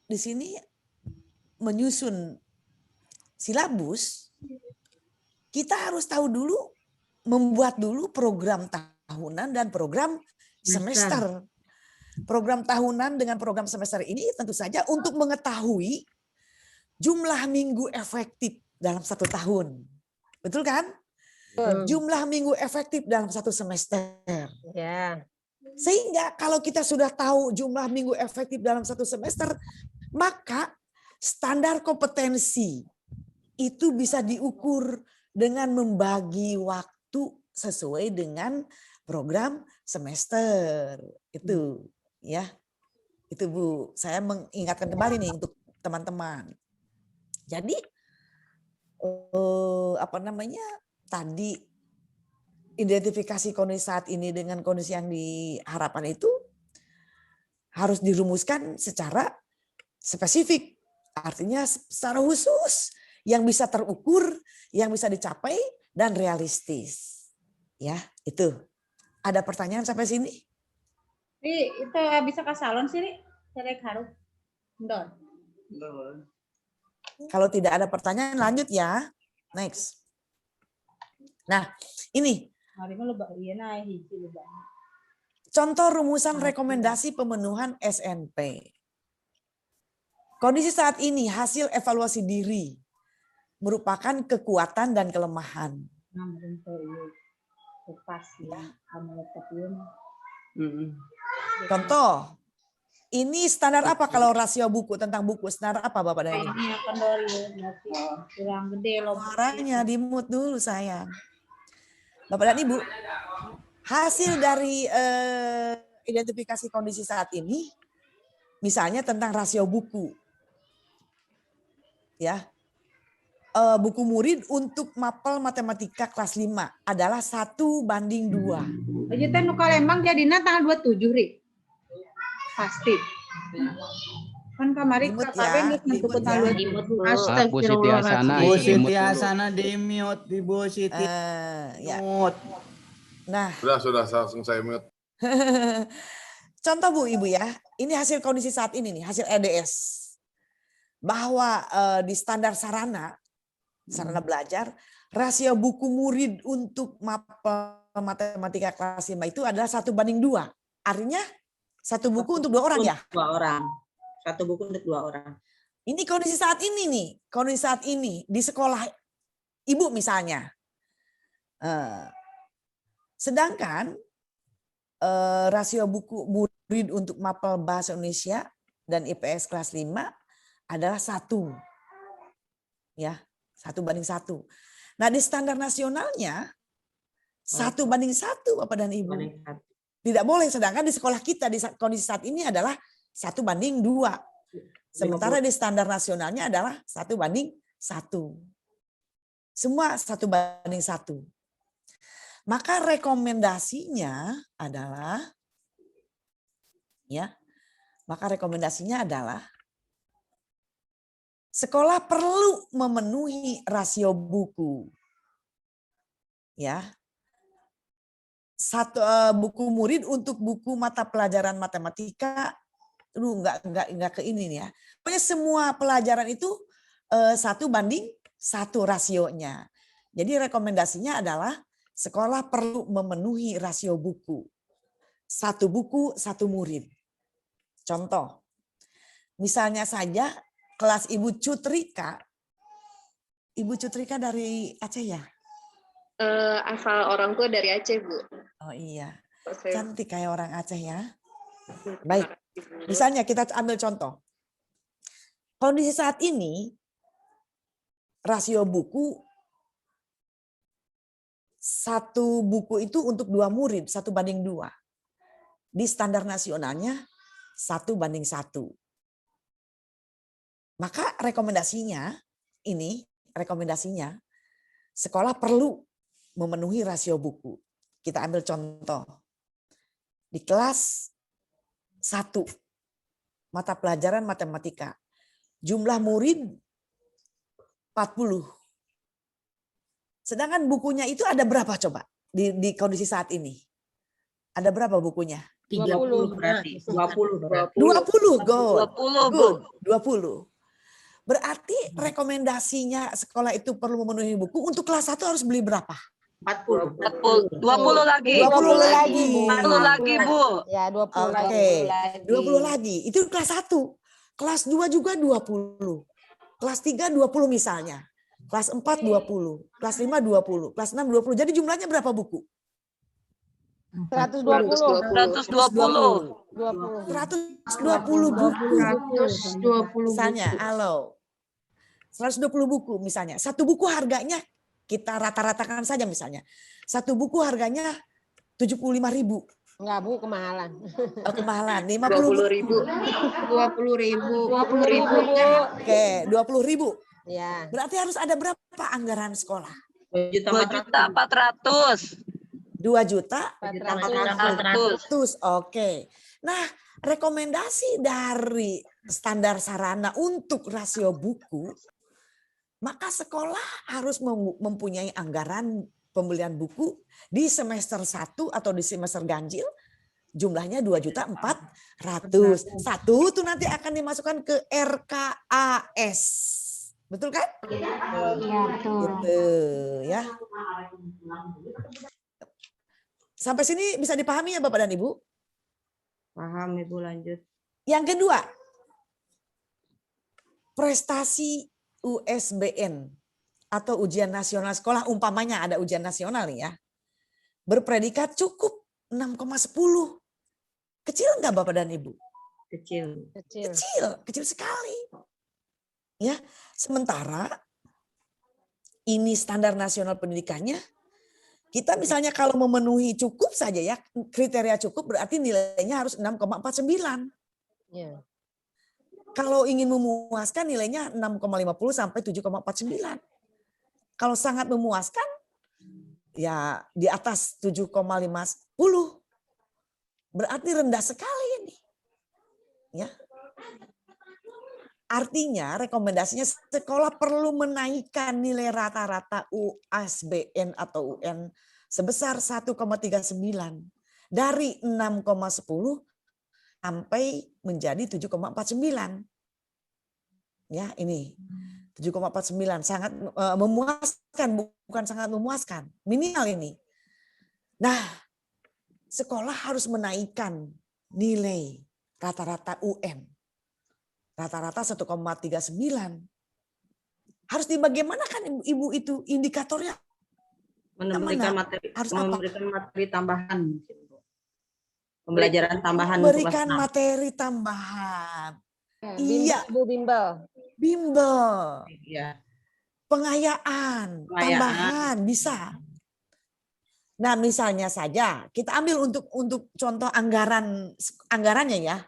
di sini menyusun silabus, kita harus tahu dulu, membuat dulu program tahunan dan program semester. Program tahunan dengan program semester ini tentu saja untuk mengetahui jumlah minggu efektif dalam 1 tahun. Betul kan? Jumlah minggu efektif dalam 1 semester. Ya. Sehingga kalau kita sudah tahu jumlah minggu efektif dalam 1 semester, maka standar kompetensi itu bisa diukur dengan membagi waktu sesuai dengan program semester. Itu ya. Itu Bu, saya mengingatkan kembali nih untuk teman-teman. Jadi apa namanya? Tadi identifikasi kondisi saat ini dengan kondisi yang diharapkan itu harus dirumuskan secara spesifik. Artinya secara khusus yang bisa terukur, yang bisa dicapai dan realistis. Ya, itu. Ada pertanyaan sampai sini? Itu bisa ke salon sini, saya harus. Ndor. Kalau tidak ada pertanyaan lanjut ya. Next. Nah, ini contoh rumusan rekomendasi pemenuhan SNP. Kondisi saat ini hasil evaluasi diri merupakan kekuatan dan kelemahan. Contoh, ini standar apa kalau rasio buku, tentang buku, standar apa Bapak dan Ibu? Kurang gede loh. Suaranya di-mute dulu sayang. Bapak dan Ibu, hasil dari identifikasi kondisi saat ini, misalnya tentang rasio buku. Ya, buku murid untuk mapel matematika kelas 5 adalah 1:2. Ajutan nu Palembang jadinya tanggal 27, Ri. Pasti. Kan kamari Dimut KKP ya, geus nentukeun dimut ya. tanggal 27. Bu Siti Hasanah, Bu di-mute Siti dulu. Hasanah di-mute, di Bu Siti. Ya. Mute. Nah, Sudah langsung saya mute. contoh Bu Ibu ya, ini hasil kondisi saat ini nih, hasil EDS. Bahwa di standar sarana belajar, rasio buku murid untuk mapel matematika kelas 5 itu adalah 1:2. Artinya 1 buku untuk 2 orang ya? 2 orang. 1 buku untuk 2 orang. Ini kondisi saat ini nih, kondisi saat ini di sekolah Ibu misalnya. Sedangkan rasio buku murid untuk mapel bahasa Indonesia dan IPS kelas 5 adalah 1. Ya, 1:1. Nah, di standar nasionalnya 1:1 Bapak dan Ibu. Tidak boleh, sedangkan di sekolah kita di kondisi saat ini adalah 1:2. Sementara di standar nasionalnya adalah 1:1. Semua 1:1. Maka rekomendasinya adalah sekolah perlu memenuhi rasio buku. Ya. Buku murid untuk buku mata pelajaran matematika, enggak ke ini nih ya. Pokoknya semua pelajaran itu 1:1 rasionya. Jadi rekomendasinya adalah sekolah perlu memenuhi rasio buku satu buku, satu murid. Contoh, misalnya saja kelas Ibu Cutrika. Ibu Cutrika dari Aceh ya? Asal orang tua dari Aceh, Bu. Oh iya, Saya- cantik kayak orang Aceh ya. Baik, misalnya kita ambil contoh. Kondisi saat ini, rasio buku, satu buku itu untuk 2 murid, 1:2. Di standar nasionalnya 1:1. Maka rekomendasinya, sekolah perlu memenuhi rasio buku. Kita ambil contoh. Di kelas 1, mata pelajaran matematika, jumlah murid 40. Sedangkan bukunya itu ada berapa coba di kondisi saat ini? Ada berapa bukunya? 30 berarti. 20 berarti. 20, good. 20, Bu. Good, 20. Berarti rekomendasinya sekolah itu perlu memenuhi buku, untuk kelas 1 harus beli berapa? 40. 20 lagi. 20 lagi. 20 lagi, Bu. Ya, 20 lagi. Oke, 20 lagi. Itu kelas 1. Kelas 2 juga 20. Kelas 3 20 misalnya. Kelas 4 20. Kelas 5 20. Kelas 6 20. Jadi jumlahnya berapa buku? 120. 120. 20. 120 buku. 120 Misalnya, halo. 120 buku misalnya. Satu buku harganya, kita rata-ratakan saja misalnya. Satu buku harganya 75.000. Enggak, Bu, kemahalan. Oh, kemahalan. 20.000. 20.000. Oke, 20.000. Ya. Berarti harus ada berapa anggaran sekolah? 2.400.000. 2.400.000. Oke. Nah, rekomendasi dari standar sarana untuk rasio buku, maka sekolah harus mempunyai anggaran pembelian buku di semester 1 atau di semester ganjil, jumlahnya 2.400.000. Satu itu nanti akan dimasukkan ke RKAS. Betul kan? Iya, betul. Gitu ya. Sampai sini bisa dipahami ya Bapak dan Ibu? Paham, Ibu, lanjut. Yang kedua, prestasi USBN atau ujian nasional sekolah, umpamanya ada ujian nasional nih ya, berpredikat cukup 6,10. Kecil enggak Bapak dan Ibu? Kecil. Kecil sekali. Ya, sementara ini standar nasional pendidikannya, kita misalnya kalau memenuhi cukup saja ya, kriteria cukup berarti nilainya harus 6,49. Ya. Kalau ingin memuaskan nilainya 6,50 sampai 7,49. Kalau sangat memuaskan ya di atas 7,50. Berarti rendah sekali ini. Ya. Artinya rekomendasinya sekolah perlu menaikkan nilai rata-rata USBN atau UN sebesar 1,39 dari 6,10 sampai menjadi 7,49. Ya, ini 7,49 sangat memuaskan, bukan sangat memuaskan, minimal ini. Nah, sekolah harus menaikkan nilai rata-rata UN. Rata-rata 1,39. Harus dibagaimanakan Ibu itu indikatornya? Memberikan materi, Harus memberikan materi tambahan mungkin, Bu. Pembelajaran tambahan untuk Berikan kelas 6. materi tambahan. Bimbel, Iya, Bu, bimbel. bimbel, Iya. pengayaan, tambahan bisa. Nah, misalnya saja kita ambil untuk contoh anggarannya ya.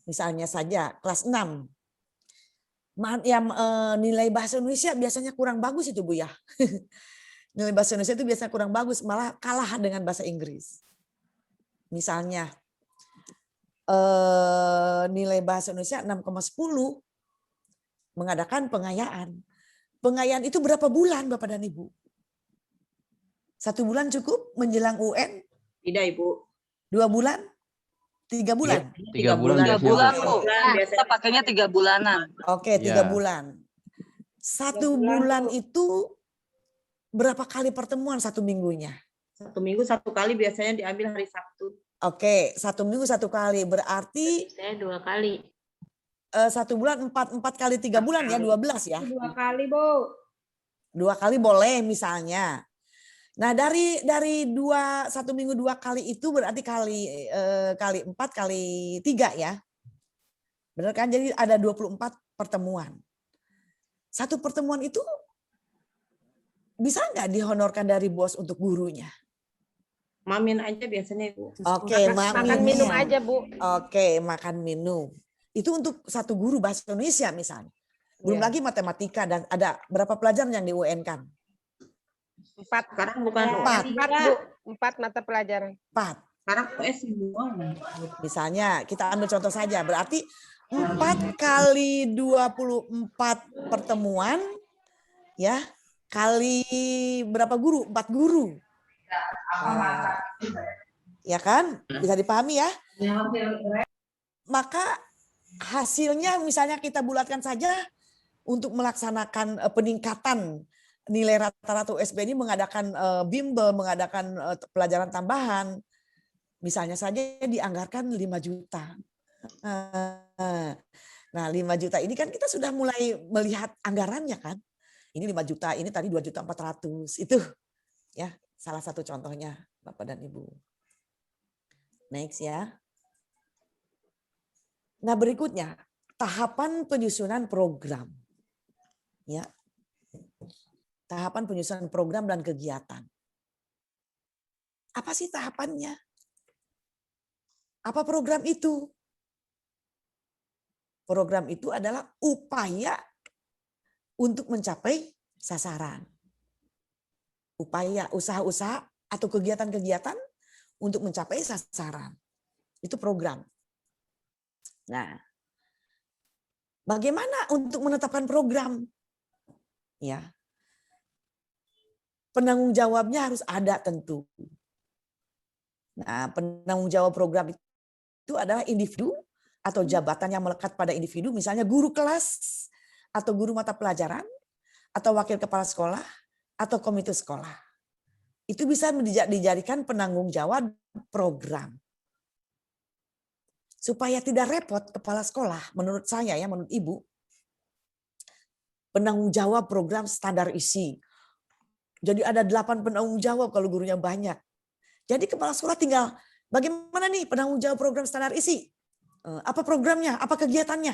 Misalnya saja kelas 6. Yang nilai bahasa Indonesia biasanya kurang bagus itu Bu ya. Nilai bahasa Indonesia itu biasanya kurang bagus, malah kalah dengan bahasa Inggris. Misalnya nilai bahasa Indonesia 6,10 mengadakan pengayaan. Pengayaan itu berapa bulan Bapak dan Ibu? 1 bulan cukup menjelang UN? Tidak, Ibu. 2 bulan? 3 bulan? 3 bulan. 3 biasanya, bulan, Bu. Bu. Kita pakainya 3 bulanan. Oke, 3 Ya. bulan. 1 bulan itu berapa kali pertemuan 1 minggunya? 1 minggu 1 kali biasanya diambil hari Sabtu. Oke, 1 minggu 1 kali. Berarti Saya 2 kali. 1 bulan 4 kali 3 bulan ya, 12 ya. 2 kali, Bu. 2 kali boleh misalnya. Nah, dari 1 minggu 2 kali itu berarti kali 4 kali 3 ya. Benar kan? Jadi ada 24 pertemuan. Satu pertemuan itu bisa nggak dihonorkan dari bos untuk gurunya? Mamin aja biasanya Ibu. Oke, Makan minum aja, Bu. Oke, makan minum. Itu untuk 1 guru bahasa Indonesia misalnya. Belum Iya. lagi matematika dan ada berapa pelajaran yang di UN-kan? 4. Sekarang bukan 4. 4, Bu. 4 mata pelajaran. 4. Sekarang US semua. Misalnya kita ambil contoh saja, berarti 4 kali 24 pertemuan ya, kali berapa guru? 4 guru. Ya kan? Bisa dipahami ya? Maka hasilnya misalnya kita bulatkan saja untuk melaksanakan peningkatan nilai rata-rata USB ini, mengadakan bimbel, mengadakan pelajaran tambahan. Misalnya saja dianggarkan 5 juta. Nah 5 juta ini kan kita sudah mulai melihat anggarannya kan. Ini 5 juta, ini tadi 2.400.000. Itu ya salah satu contohnya Bapak dan Ibu. Next ya. Nah berikutnya tahapan penyusunan program. Ya. Tahapan penyusunan program dan kegiatan. Apa sih tahapannya? Apa program itu? Program itu adalah upaya untuk mencapai sasaran. Upaya, usaha-usaha atau kegiatan-kegiatan untuk mencapai sasaran. Itu program. Nah, bagaimana untuk menetapkan program? Ya. Penanggung jawabnya harus ada tentu. Nah, penanggung jawab program itu adalah individu atau jabatan yang melekat pada individu, misalnya guru kelas atau guru mata pelajaran atau wakil kepala sekolah atau komite sekolah. Itu bisa dijadikan penanggung jawab program. Supaya tidak repot kepala sekolah, menurut saya ya, menurut Ibu, penanggung jawab program standar isi. Jadi ada 8 penanggung jawab kalau gurunya banyak. Jadi kepala sekolah tinggal, bagaimana nih penanggung jawab program standar isi? Apa programnya? Apa kegiatannya?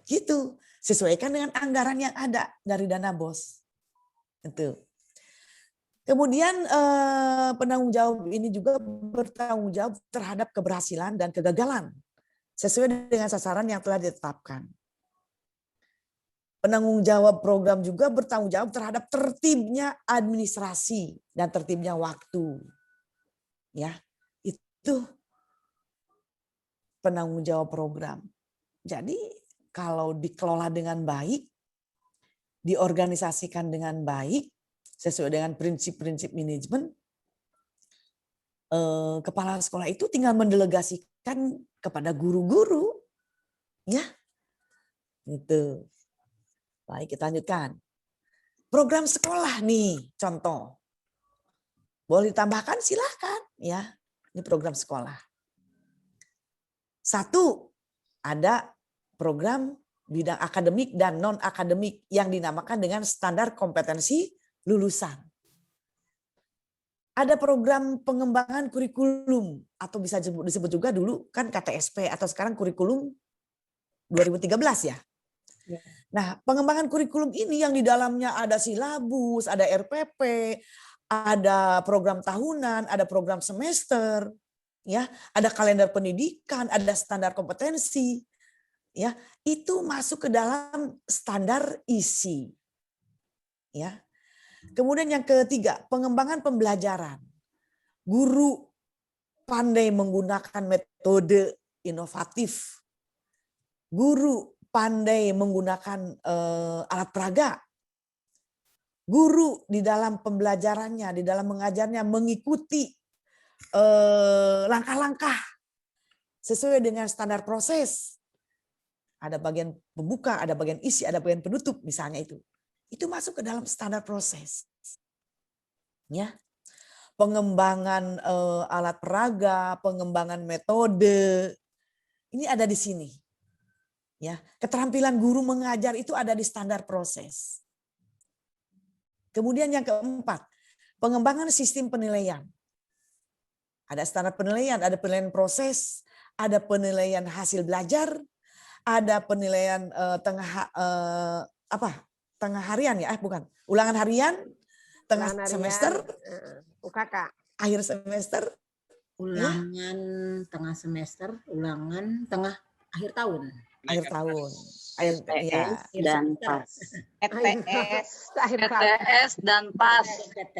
Gitu. Sesuaikan dengan anggaran yang ada dari dana BOS. Itu. Kemudian penanggung jawab ini juga bertanggung jawab terhadap keberhasilan dan kegagalan sesuai dengan sasaran yang telah ditetapkan. Penanggung jawab program juga bertanggung jawab terhadap tertibnya administrasi dan tertibnya waktu. Ya, itu penanggung jawab program. Jadi kalau dikelola dengan baik, diorganisasikan dengan baik, sesuai dengan prinsip-prinsip manajemen, kepala sekolah itu tinggal mendelegasikan kepada guru-guru, ya, itu. Baik, kita lanjutkan. Program sekolah nih, contoh. Boleh ditambahkan, silahkan, ya. Ini program sekolah. 1, ada program bidang akademik dan non-akademik yang dinamakan dengan standar kompetensi lulusan. Ada program pengembangan kurikulum atau bisa disebut juga dulu kan KTSP atau sekarang kurikulum 2013 ya. Nah, pengembangan kurikulum ini yang di dalamnya ada silabus, ada RPP, ada program tahunan, ada program semester, ya, ada kalender pendidikan, ada standar kompetensi, ya, itu masuk ke dalam standar isi, ya. Kemudian yang ketiga, pengembangan pembelajaran. Guru pandai menggunakan metode inovatif. Guru pandai menggunakan alat peraga. Guru di dalam pembelajarannya, di dalam mengajarnya mengikuti langkah-langkah sesuai dengan standar proses. Ada bagian pembuka, ada bagian isi, ada bagian penutup misalnya itu. Itu masuk ke dalam standar proses. Ya. pengembangan alat peraga, pengembangan metode. Ini ada di sini. Ya, keterampilan guru mengajar itu ada di standar proses. Kemudian yang keempat, pengembangan sistem penilaian. Ada standar penilaian, ada penilaian proses, ada penilaian hasil belajar, ada penilaian tengah harian ya, bukan, ulangan harian, tengah Ulangan harian, semester, UKK. akhir semester, Ulangan tengah semester, ulangan tengah akhir tahun. akhir tahun, ya. dan PAS. ETS, akhir kelas. ETS dan PAS.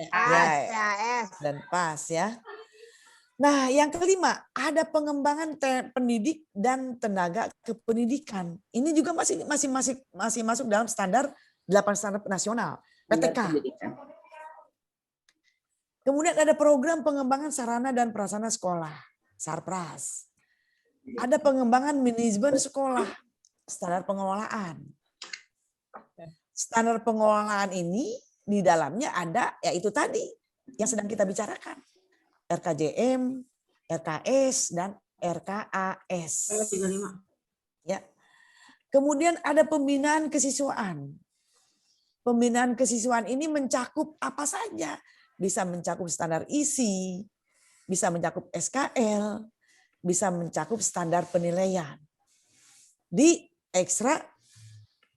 AS. Dan pas ya. Nah, yang kelima, ada pengembangan pendidik dan tenaga kependidikan. Ini juga masih masuk dalam standar 8 standar nasional, PTK. Kemudian ada program pengembangan sarana dan prasarana sekolah, Sarpras. Ada pengembangan manajemen sekolah, standar pengelolaan. Standar pengelolaan ini di dalamnya ada yaitu tadi yang sedang kita bicarakan. RKJM, RKS, dan RKAS. Ya. Kemudian ada pembinaan kesiswaan. Pembinaan kesiswaan ini mencakup apa saja. Bisa mencakup standar isi, bisa mencakup SKL, bisa mencakup standar penilaian. Di ekstra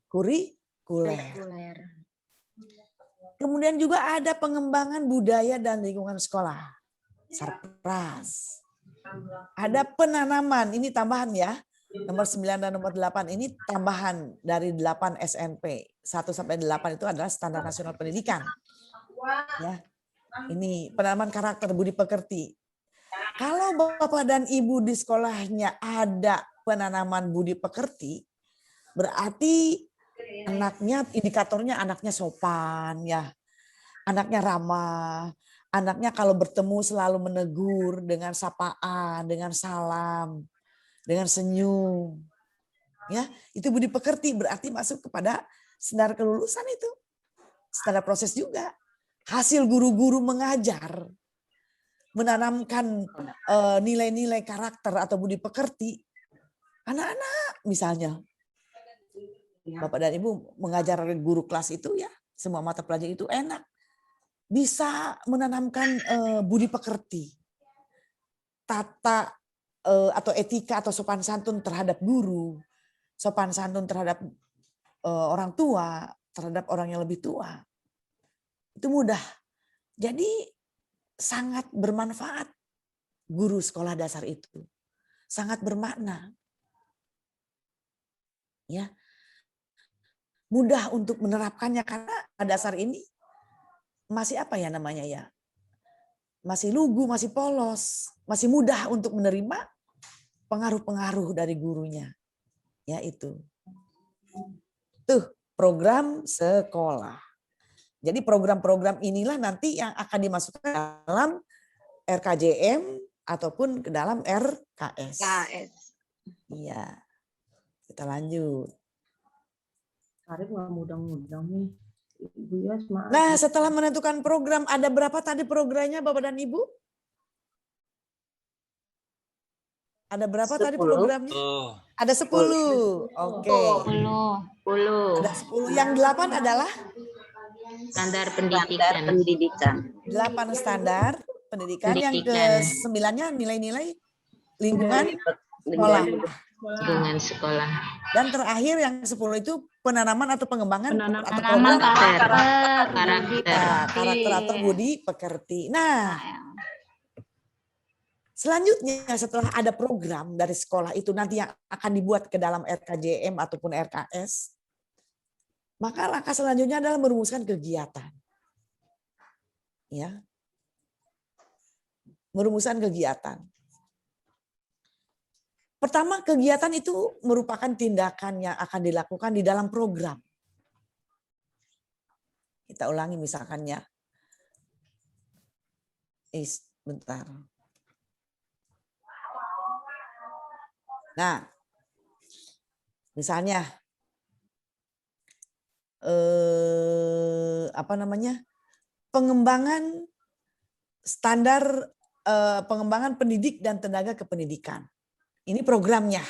kurikuler. Kemudian juga ada pengembangan budaya dan lingkungan sekolah. Sarpras. Ada penanaman, ini tambahan ya. Nomor 9 dan nomor 8 ini tambahan dari 8 SNP. 1 sampai 8 itu adalah standar nasional pendidikan. Ya. Ini penanaman karakter budi pekerti. Kalau Bapak dan Ibu di sekolahnya ada penanaman budi pekerti, berarti anaknya, indikatornya anaknya sopan ya. Anaknya ramah. Anaknya kalau bertemu selalu menegur dengan sapaan, dengan salam, dengan senyum. Ya, itu budi pekerti berarti masuk kepada standar kelulusan itu. Standar proses juga. Hasil guru-guru mengajar menanamkan nilai-nilai karakter atau budi pekerti. Anak-anak misalnya. Bapak dan Ibu mengajar guru kelas itu ya, semua mata pelajaran itu enak. Bisa menanamkan budi pekerti, tata atau etika atau sopan santun terhadap guru, sopan santun terhadap orang tua, terhadap orang yang lebih tua. Itu mudah. Jadi sangat bermanfaat guru sekolah dasar itu. Sangat bermakna. Ya. Mudah untuk menerapkannya karena dasar ini masih apa ya namanya ya? Masih lugu, masih polos, masih mudah untuk menerima pengaruh-pengaruh dari gurunya. Ya itu. Tuh, program sekolah. Jadi program-program inilah nanti yang akan dimasukkan dalam RKJM ataupun ke dalam RKS. Iya. Kita lanjut. Tarik nggak mudah-mudah nih. Ibu ya, Nah, setelah menentukan program, ada berapa tadi programnya Bapak dan Ibu? Ada berapa 10. Tadi programnya? Ada 10. Oke. 10. Ada 10. Yang 8 adalah? Standar pendidikan. 8 standar pendidikan. Yang ke-9-nya nilai-nilai lingkungan sekolah. Lingkungan sekolah. Dan terakhir yang 10 itu penanaman atau pengembangan atau Penanaman karakter atau budi pekerti. Nah, selanjutnya setelah ada program dari sekolah itu nanti yang akan dibuat ke dalam RKJM ataupun RKS, maka langkah selanjutnya adalah merumuskan kegiatan. Ya. Merumuskan kegiatan. Pertama, kegiatan itu merupakan tindakan yang akan dilakukan di dalam program. Kita ulangi misalkannya. Bentar. Nah, misalnya pengembangan standar pengembangan pendidik dan tenaga kependidikan. Ini programnya.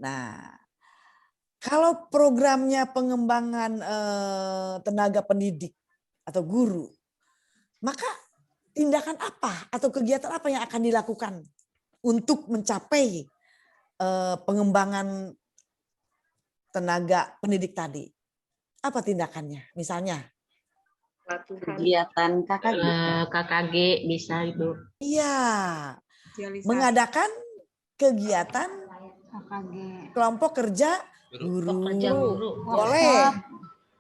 Nah, kalau programnya pengembangan tenaga pendidik atau guru, maka tindakan apa atau kegiatan apa yang akan dilakukan untuk mencapai pengembangan tenaga pendidik tadi? Apa tindakannya? Misalnya? Kegiatan KKG. KKG bisa itu. Iya, mengadakan kegiatan KKG. kelompok kerja guru. Boleh. Workshop.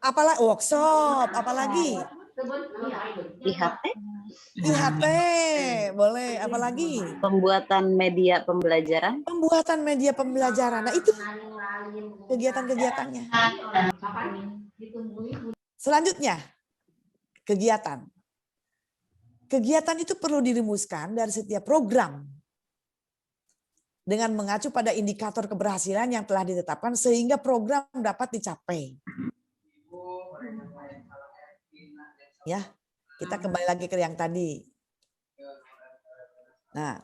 Apalagi workshop, apalagi IHT. IHT, boleh. Apalagi Pembuatan media pembelajaran. pembuatan media pembelajaran. Nah, itu kegiatan-kegiatannya. Selanjutnya, kegiatan. Kegiatan itu perlu dirumuskan dari setiap program dengan mengacu pada indikator keberhasilan yang telah ditetapkan sehingga program dapat dicapai. Ya, kita kembali lagi ke yang tadi. Nah,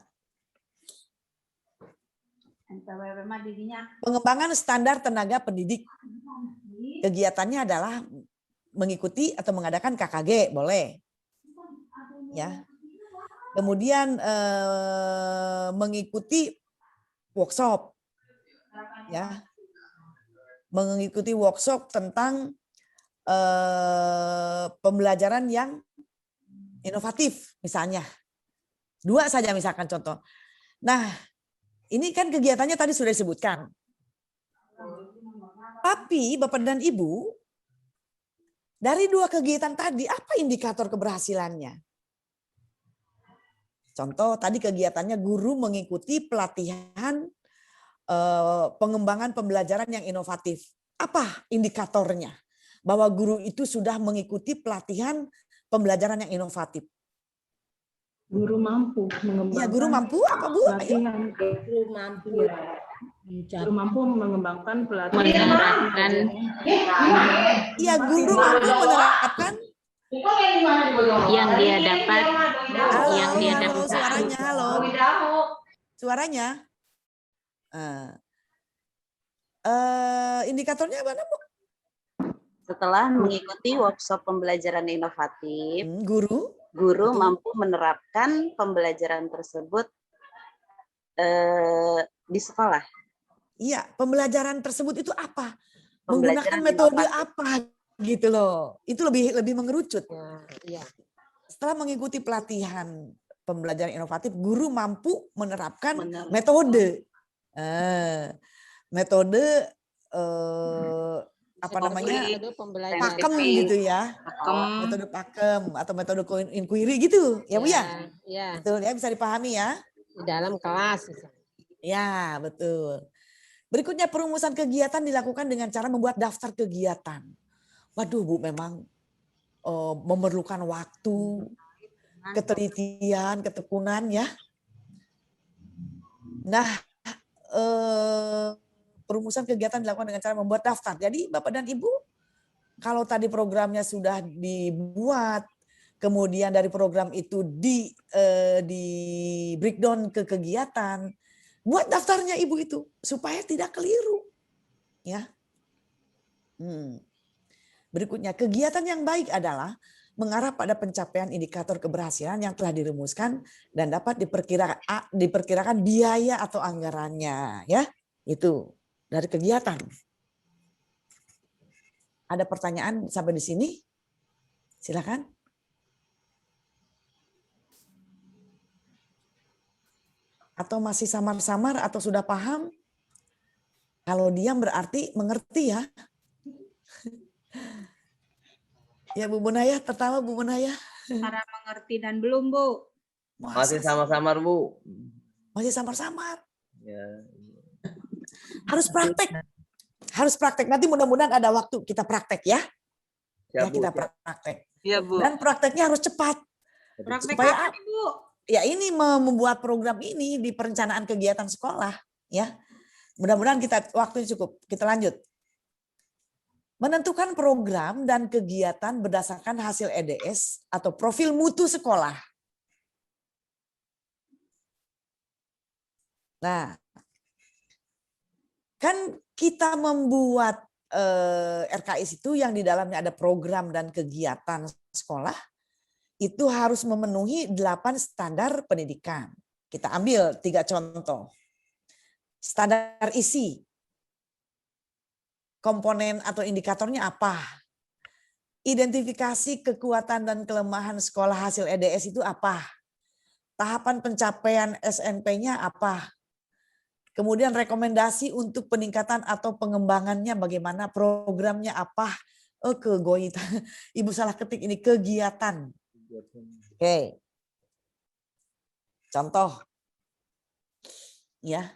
pengembangan standar tenaga pendidik. Kegiatannya adalah mengikuti atau mengadakan KKG, boleh. Ya. Kemudian mengikuti workshop. Ya. Mengikuti workshop tentang pembelajaran yang inovatif misalnya. 2 saja misalkan contoh. Nah, ini kan kegiatannya tadi sudah disebutkan. Tapi Bapak dan Ibu, dari 2 kegiatan tadi, apa indikator keberhasilannya? Contoh tadi kegiatannya guru mengikuti pelatihan pengembangan pembelajaran yang inovatif. Apa indikatornya? Bahwa guru itu sudah mengikuti pelatihan pembelajaran yang inovatif. Guru mampu mengembangkan. Ya, guru mampu apa Bu? Pelatihan. Guru mampu. Guru mampu mengembangkan pelatihan. Menerapkan. Iya, guru mampu menerapkan Yang dia dapat. Halo, Yang dia halo, dapat. suaranya, halo. Suaranya. Indikatornya mana, Bu? Setelah mengikuti workshop pembelajaran inovatif, guru Betul. Mampu menerapkan pembelajaran tersebut di sekolah. Iya, pembelajaran tersebut itu apa? Menggunakan metode apa gitu loh. Itu lebih mengerucut. Ya. Setelah mengikuti pelatihan pembelajaran inovatif, guru mampu menerapkan metode. Metode apa namanya? Pakem gitu ya. Metode pakem atau metode inquiry gitu. Ya Bu ya? Ya. Betul ya, bisa dipahami ya? Di dalam kelas. Ya, betul. Berikutnya perumusan kegiatan dilakukan dengan cara membuat daftar kegiatan. Waduh Bu, memang memerlukan waktu, ketelitian, ketekunan ya. Nah, perumusan kegiatan dilakukan dengan cara membuat daftar. Jadi Bapak dan Ibu, kalau tadi programnya sudah dibuat, kemudian dari program itu di breakdown ke kegiatan, buat daftarnya Ibu itu supaya tidak keliru. Ya. Berikutnya, kegiatan yang baik adalah mengarah pada pencapaian indikator keberhasilan yang telah dirumuskan dan dapat diperkirakan biaya atau anggarannya. Ya, itu dari kegiatan. Ada pertanyaan sampai di sini? Silakan. Atau masih samar-samar atau sudah paham? Kalau diam berarti mengerti ya. Ya Bu Munaya, pertama Bu Munaya. Cara mengerti dan belum Bu. Masih samar-samar Bu. Masih samar-samar. Ya. Harus praktek. Harus praktek. Nanti mudah-mudahan ada waktu kita praktek ya. Ya, kita praktek. Iya Bu. Dan prakteknya harus cepat. Praktek Supaya apa Bu? Ya ini membuat program ini di perencanaan kegiatan sekolah ya. Mudah-mudahan kita waktunya cukup. Kita lanjut. menentukan program dan kegiatan berdasarkan hasil EDS atau profil mutu sekolah. Nah, kan kita membuat RKS itu yang di dalamnya ada program dan kegiatan sekolah, itu harus memenuhi 8 standar pendidikan. Kita ambil 3 contoh. Standar isi. Komponen atau indikatornya apa? Identifikasi kekuatan dan kelemahan sekolah hasil EDS itu apa? Tahapan pencapaian SNP-nya apa? Kemudian rekomendasi untuk peningkatan atau pengembangannya bagaimana, programnya apa? Ibu salah ketik ini, kegiatan. Oke. Contoh. Ya.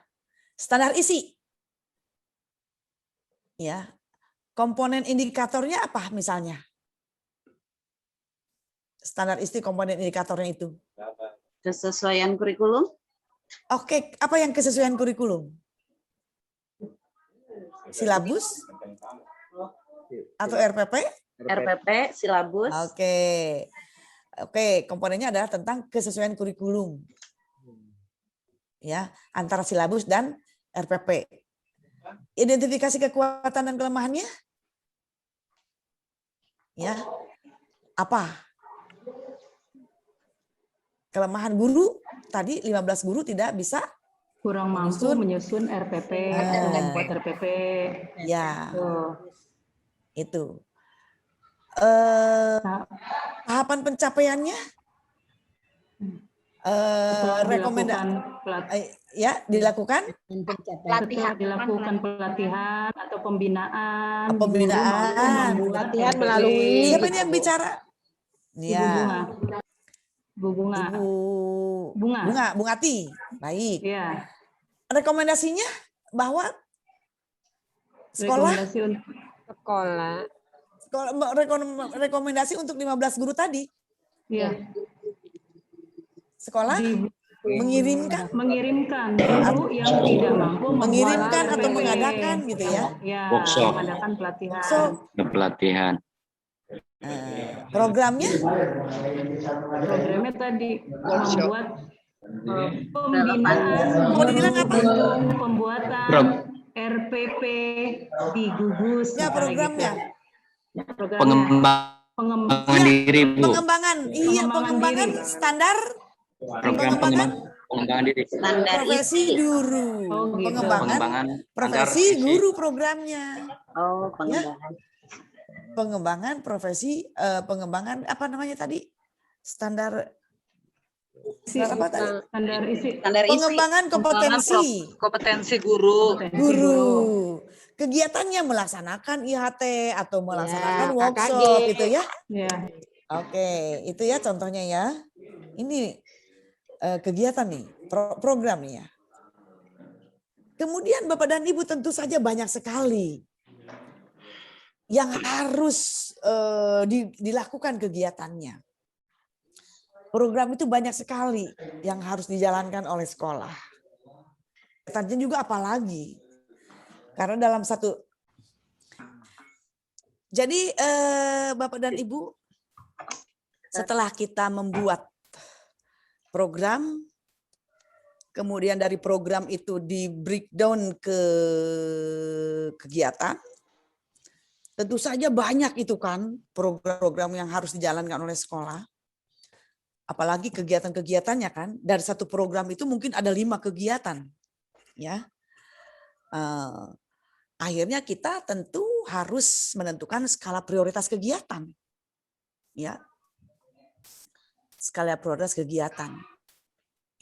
Standar isi. Ya. Komponen indikatornya apa misalnya? Standar isi komponen indikatornya itu. Kesesuaian kurikulum. Oke, apa yang kesesuaian kurikulum? Silabus atau RPP? RPP, silabus. Oke, komponennya adalah tentang kesesuaian kurikulum. Ya, antara silabus dan RPP. Identifikasi kekuatan dan kelemahannya? Ya. Apa? Kelemahan guru tadi 15 guru tidak bisa kurang mampu menyusun RPP atau membuat RPP. Ya. Itu. Tahapan pencapaiannya? Dilakukan pelatihan atau pembinaan. Pelatihan melalui. Siapa ini yang bicara? Ya. Bu Ati. Baik. Ya. Rekomendasinya bahwa rekomendasi untuk 15 guru tadi. Ya. Sekolah mengirimkan guru yang tidak mampu mengirimkan atau mengadakan gitu ya. Ya, Workshop. mengadakan pelatihan. Pelatihan. Programnya tadi membuat pembinaan pembuatan RPP di gugus. Ya, programnya. Pengembangan diri, Bu. Pengembangan standar pengembangan diri. Profesi guru. Pengembangan profesi guru programnya. Pengembangan profesi, pengembangan apa namanya tadi? Standar apa tadi? Pengembangan kompetensi guru. Kegiatannya melaksanakan IHT atau melaksanakan workshop gitu ya. Oke, itu ya contohnya ya. Ini kegiatan nih, program nih ya. Kemudian Bapak dan Ibu tentu saja banyak sekali yang harus dilakukan kegiatannya. Program itu banyak sekali yang harus dijalankan oleh sekolah. Kegiatannya juga apalagi. Karena dalam satu. Jadi Bapak dan Ibu, setelah kita membuat program, kemudian dari program itu di breakdown ke kegiatan, tentu saja banyak itu kan program-program yang harus dijalankan oleh sekolah. Apalagi kegiatan-kegiatannya kan, dari satu program itu mungkin ada 5 kegiatan. Ya. Akhirnya kita tentu harus menentukan skala prioritas kegiatan. Ya. Skala prioritas kegiatan.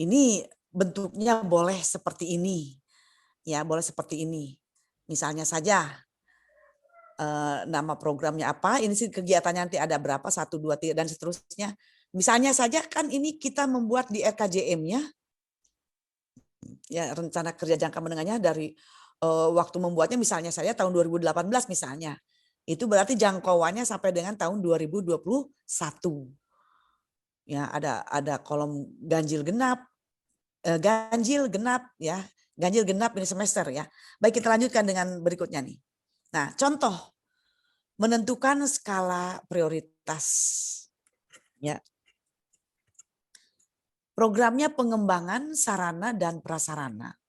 Ini bentuknya boleh seperti ini. Ya, boleh seperti ini. Misalnya saja nama programnya apa, ini sih kegiatannya nanti ada berapa, 1, 2, 3 dan seterusnya. Misalnya saja kan ini kita membuat di RKJM-nya. Ya, rencana kerja jangka menengahnya dari waktu membuatnya misalnya saja tahun 2018 misalnya. Itu berarti jangkauannya sampai dengan tahun 2021. Ya, ada kolom ganjil genap ya. Ganjil genap ini semester ya. Baik, kita lanjutkan dengan berikutnya nih. Nah, contoh menentukan skala prioritas. Ya. Programnya pengembangan sarana dan prasarana.